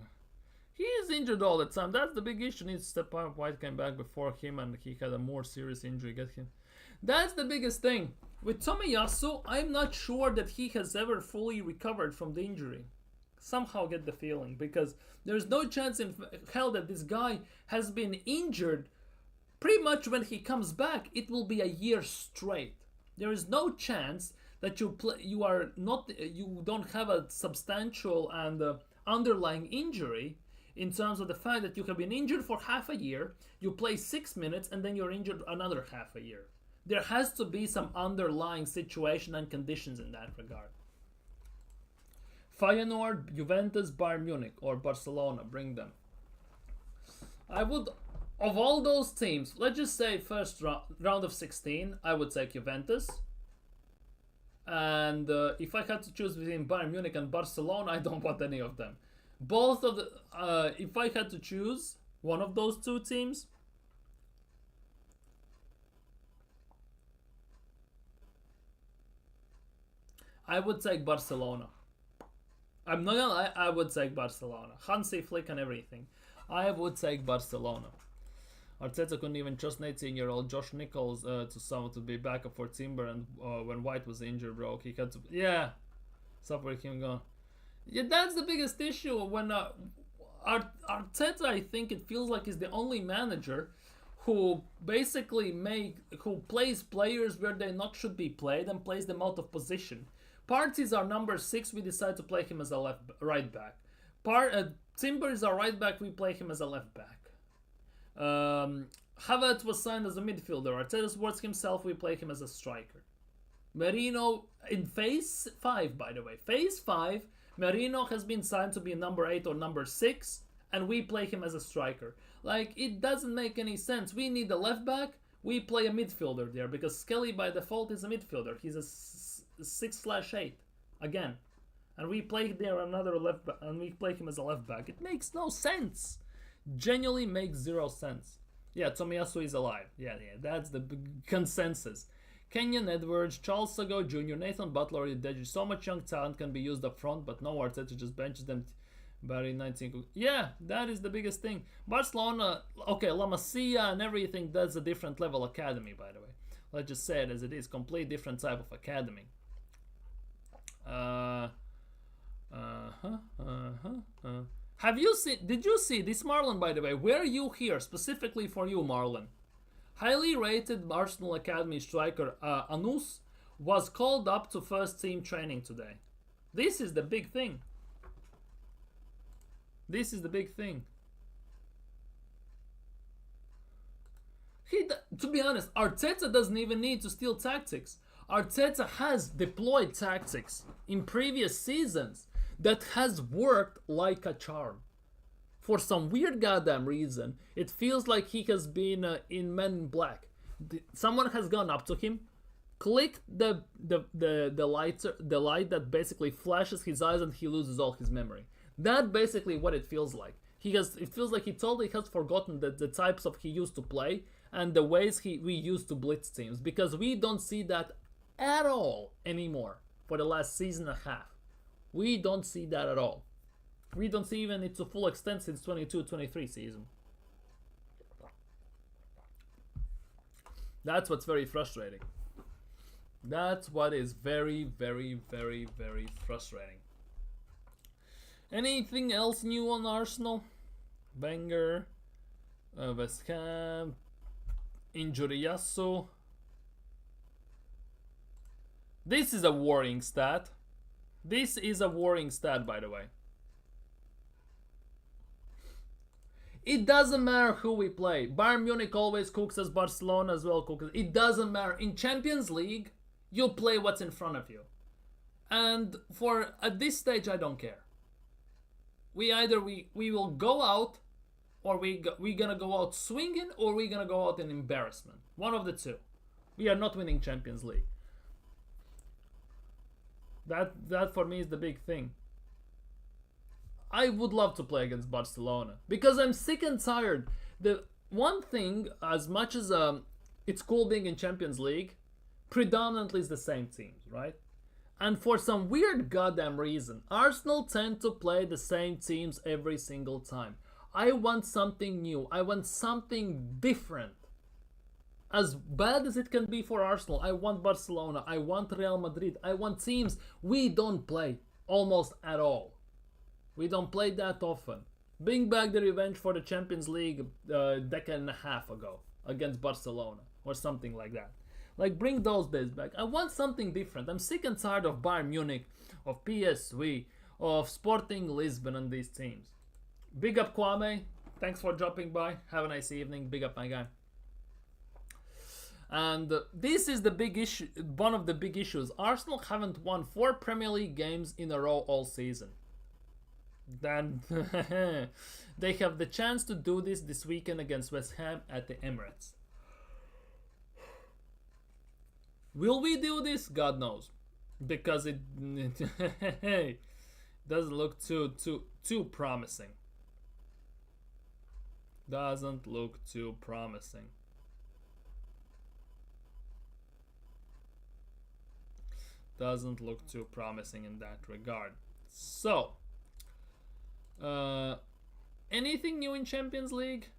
He is injured all the time. That's the big issue. Needs to step up. White came back before him and he had a more serious injury. Get him. That's the biggest thing. With Tomiyasu, I'm not sure that he has ever fully recovered from the injury. Somehow get the feeling. Because there's no chance in hell that this guy has been injured. Pretty much when he comes back, it will be a year straight. There is no chance that you don't have a substantial and underlying injury. In terms of the fact that you have been injured for half a year, you play 6 minutes, and then you're injured another half a year. There has to be some underlying situation and conditions in that regard. Feyenoord, Juventus, Bayern Munich, or Barcelona, bring them. I would, of all those teams, let's just say first round of 16, I would take Juventus. And if I had to choose between Bayern Munich and Barcelona, I don't want any of them. Both of the, if I had to choose one of those two teams, I would take Barcelona. I'm not gonna lie, I would take Barcelona. Hansi Flick and everything. I would take Barcelona. Arteta couldn't even trust 18-year-old Josh Nichols to be backup for Timber, and when White was injured, bro, he had to. Yeah, suffer him gone. Yeah, that's the biggest issue. When Arteta, I think it feels like, is the only manager who basically plays players where they not should be played and plays them out of position. Partey is our number 6. We decide to play him as a right back. Timber is our right back. We play him as a left back. Havertz was signed as a midfielder. Arteta works himself. We play him as a striker. Merino in phase 5, by the way. Phase 5. Merino has been signed to be number 8 or number 6, and we play him as a striker. Like, it doesn't make any sense. We need a left back, we play a midfielder there, because Skelly by default is a midfielder. He's a 6/8, again. And we play there another left back, and we play him as a left back. It makes no sense. Genuinely makes 0 sense. Yeah, Tomiyasu is alive. Yeah, that's the consensus. Kenyon Edwards, Charles Sago Jr., Nathan Butler, Deji. So much young talent can be used up front, but no Arteta just benches them. Barry 19. Yeah, that is the biggest thing. Barcelona, okay, La Masia and everything, that's a different level academy, by the way. Let's just say it as it is. Complete different type of academy. Have you seen, did you see this, Marlon, by the way? Were you here specifically for you, Marlon? Highly rated Arsenal Academy striker Anus was called up to first team training today. This is the big thing. This is the big thing. To be honest, Arteta doesn't even need to steal tactics. Arteta has deployed tactics in previous seasons that has worked like a charm. For some weird goddamn reason, it feels like he has been in Men in Black. Someone has gone up to him, clicked the light that basically flashes his eyes, and he loses all his memory. That's basically what it feels like. It feels like he totally has forgotten the types of he used to play and the ways we used to blitz teams, because we don't see that at all anymore for the last season and a half. We don't see that at all. We don't see even it to full extent since 22-23 season. That's what's very frustrating. That's what is very, very, very, very frustrating. Anything else new on Arsenal? Wenger, West Ham, injury Yasso. This is a worrying stat. This is a worrying stat, by the way. It doesn't matter who we play. Bayern Munich always cooks us, Barcelona as well cooks us. It doesn't matter. In Champions League, you'll play what's in front of you. And for at this stage, I don't care. We will go out, or we gonna go out swinging, or we gonna go out in embarrassment. One of the two. We are not winning Champions League. That for me is the big thing. I would love to play against Barcelona because I'm sick and tired. The one thing, as much as it's cool being in Champions League, predominantly is the same teams, right? And for some weird goddamn reason, Arsenal tend to play the same teams every single time. I want something new. I want something different. As bad as it can be for Arsenal, I want Barcelona. I want Real Madrid. I want teams we don't play almost at all. We don't play that often. Bring back the revenge for the Champions League a decade and a half ago against Barcelona or something like that. Like, bring those days back. I want something different. I'm sick and tired of Bayern Munich, of PSV, of Sporting Lisbon and these teams. Big up Kwame. Thanks for dropping by. Have a nice evening. Big up my guy. And this is the big issue. One of the big issues. Arsenal haven't won 4 Premier League games in a row all season. Then they have the chance to do this weekend against West Ham at the Emirates. Will we do this? God knows, because it doesn't look too promising. Doesn't look too promising. Doesn't look too promising in that regard. So, anything new in Champions League?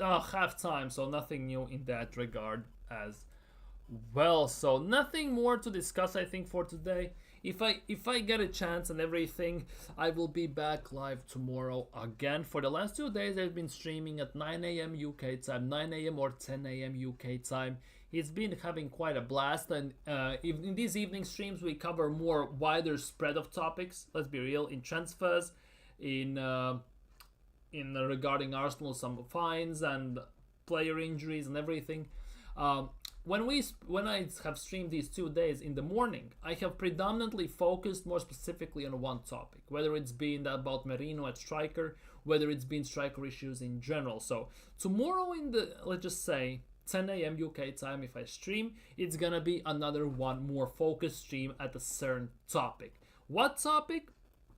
Half time, so nothing new in that regard as well. So nothing more to discuss, I think, for today. If I get a chance and everything, I will be back live tomorrow again. For the last 2 days, I've been streaming at 9 a.m. UK time, 9 a.m. or 10 a.m. UK time. It's been having quite a blast, and in these evening streams, we cover more wider spread of topics. Let's be real, in transfers, in regarding Arsenal, some fines and player injuries and everything. When I have streamed these 2 days in the morning, I have predominantly focused more specifically on one topic, whether it's been about Merino at striker, whether it's been striker issues in general. So tomorrow in the, let's just say, 10 a.m. UK time, if I stream, it's gonna be another one more focused stream at a certain topic. What topic?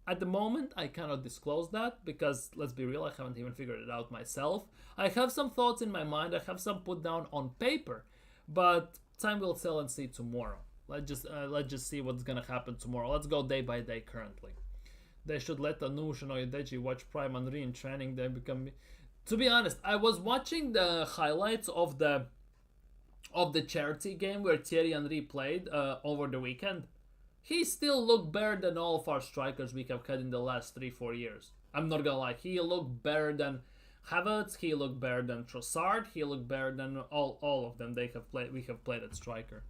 At the moment, I cannot disclose that because, let's be real, I haven't even figured it out myself. I have some thoughts in my mind, I have some put down on paper, but time will tell and see tomorrow. Let's just see what's gonna happen tomorrow. Let's go day by day currently. They should let Anush and Oyedeji watch Prime Henry in training. They become... To be honest, I was watching the highlights of the charity game where Thierry Henry played over the weekend. He still looked better than all of our strikers we have had in the last 3-4 years. I'm not gonna lie, he looked better than Havertz, he looked better than Trossard, he looked better than all of them we have played at striker.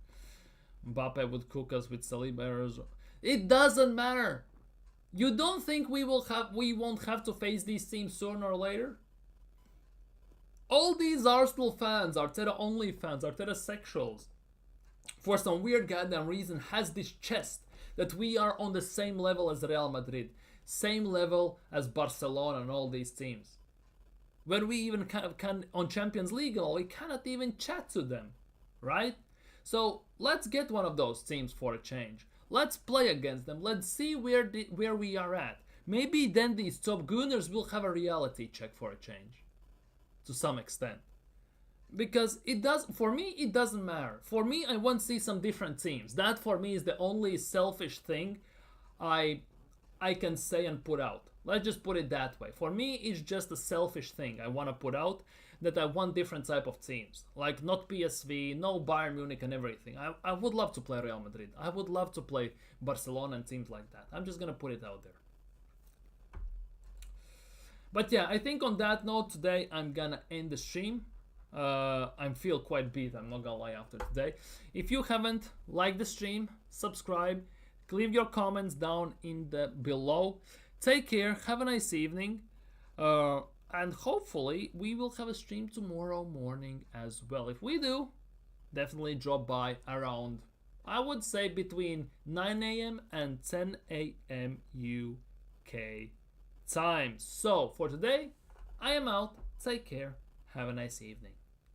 Mbappe would cook us with Saliba errors. It doesn't matter. You don't think we won't have to face these teams sooner or later? All these Arsenal fans, Arteta only fans, Arteta sexuals, for some weird goddamn reason, has this chest that we are on the same level as Real Madrid, same level as Barcelona and all these teams. When we even can on Champions League, we cannot even chat to them, right? So let's get one of those teams for a change. Let's play against them. Let's see where we are at. Maybe then these top gooners will have a reality check for a change, to some extent. Because it doesn't matter. For me, I want to see some different teams. That for me is the only selfish thing I can say and put out. Let's just put it that way. For me, it's just a selfish thing I want to put out. that I want different type of teams, like not PSV, no Bayern Munich and everything. I would love to play Real Madrid. I would love to play Barcelona and teams like that. I'm just gonna put it out there. But yeah, I think on that note today I'm gonna end the stream. I feel quite beat, I'm not gonna lie, after today. If you haven't liked the stream, subscribe, leave your comments down in the below. Take care, have a nice evening, and hopefully we will have a stream tomorrow morning as well. If we do, definitely drop by around, I would say, between 9 a.m. and 10 a.m. UK time. So for today, I am out. Take care, have a nice evening.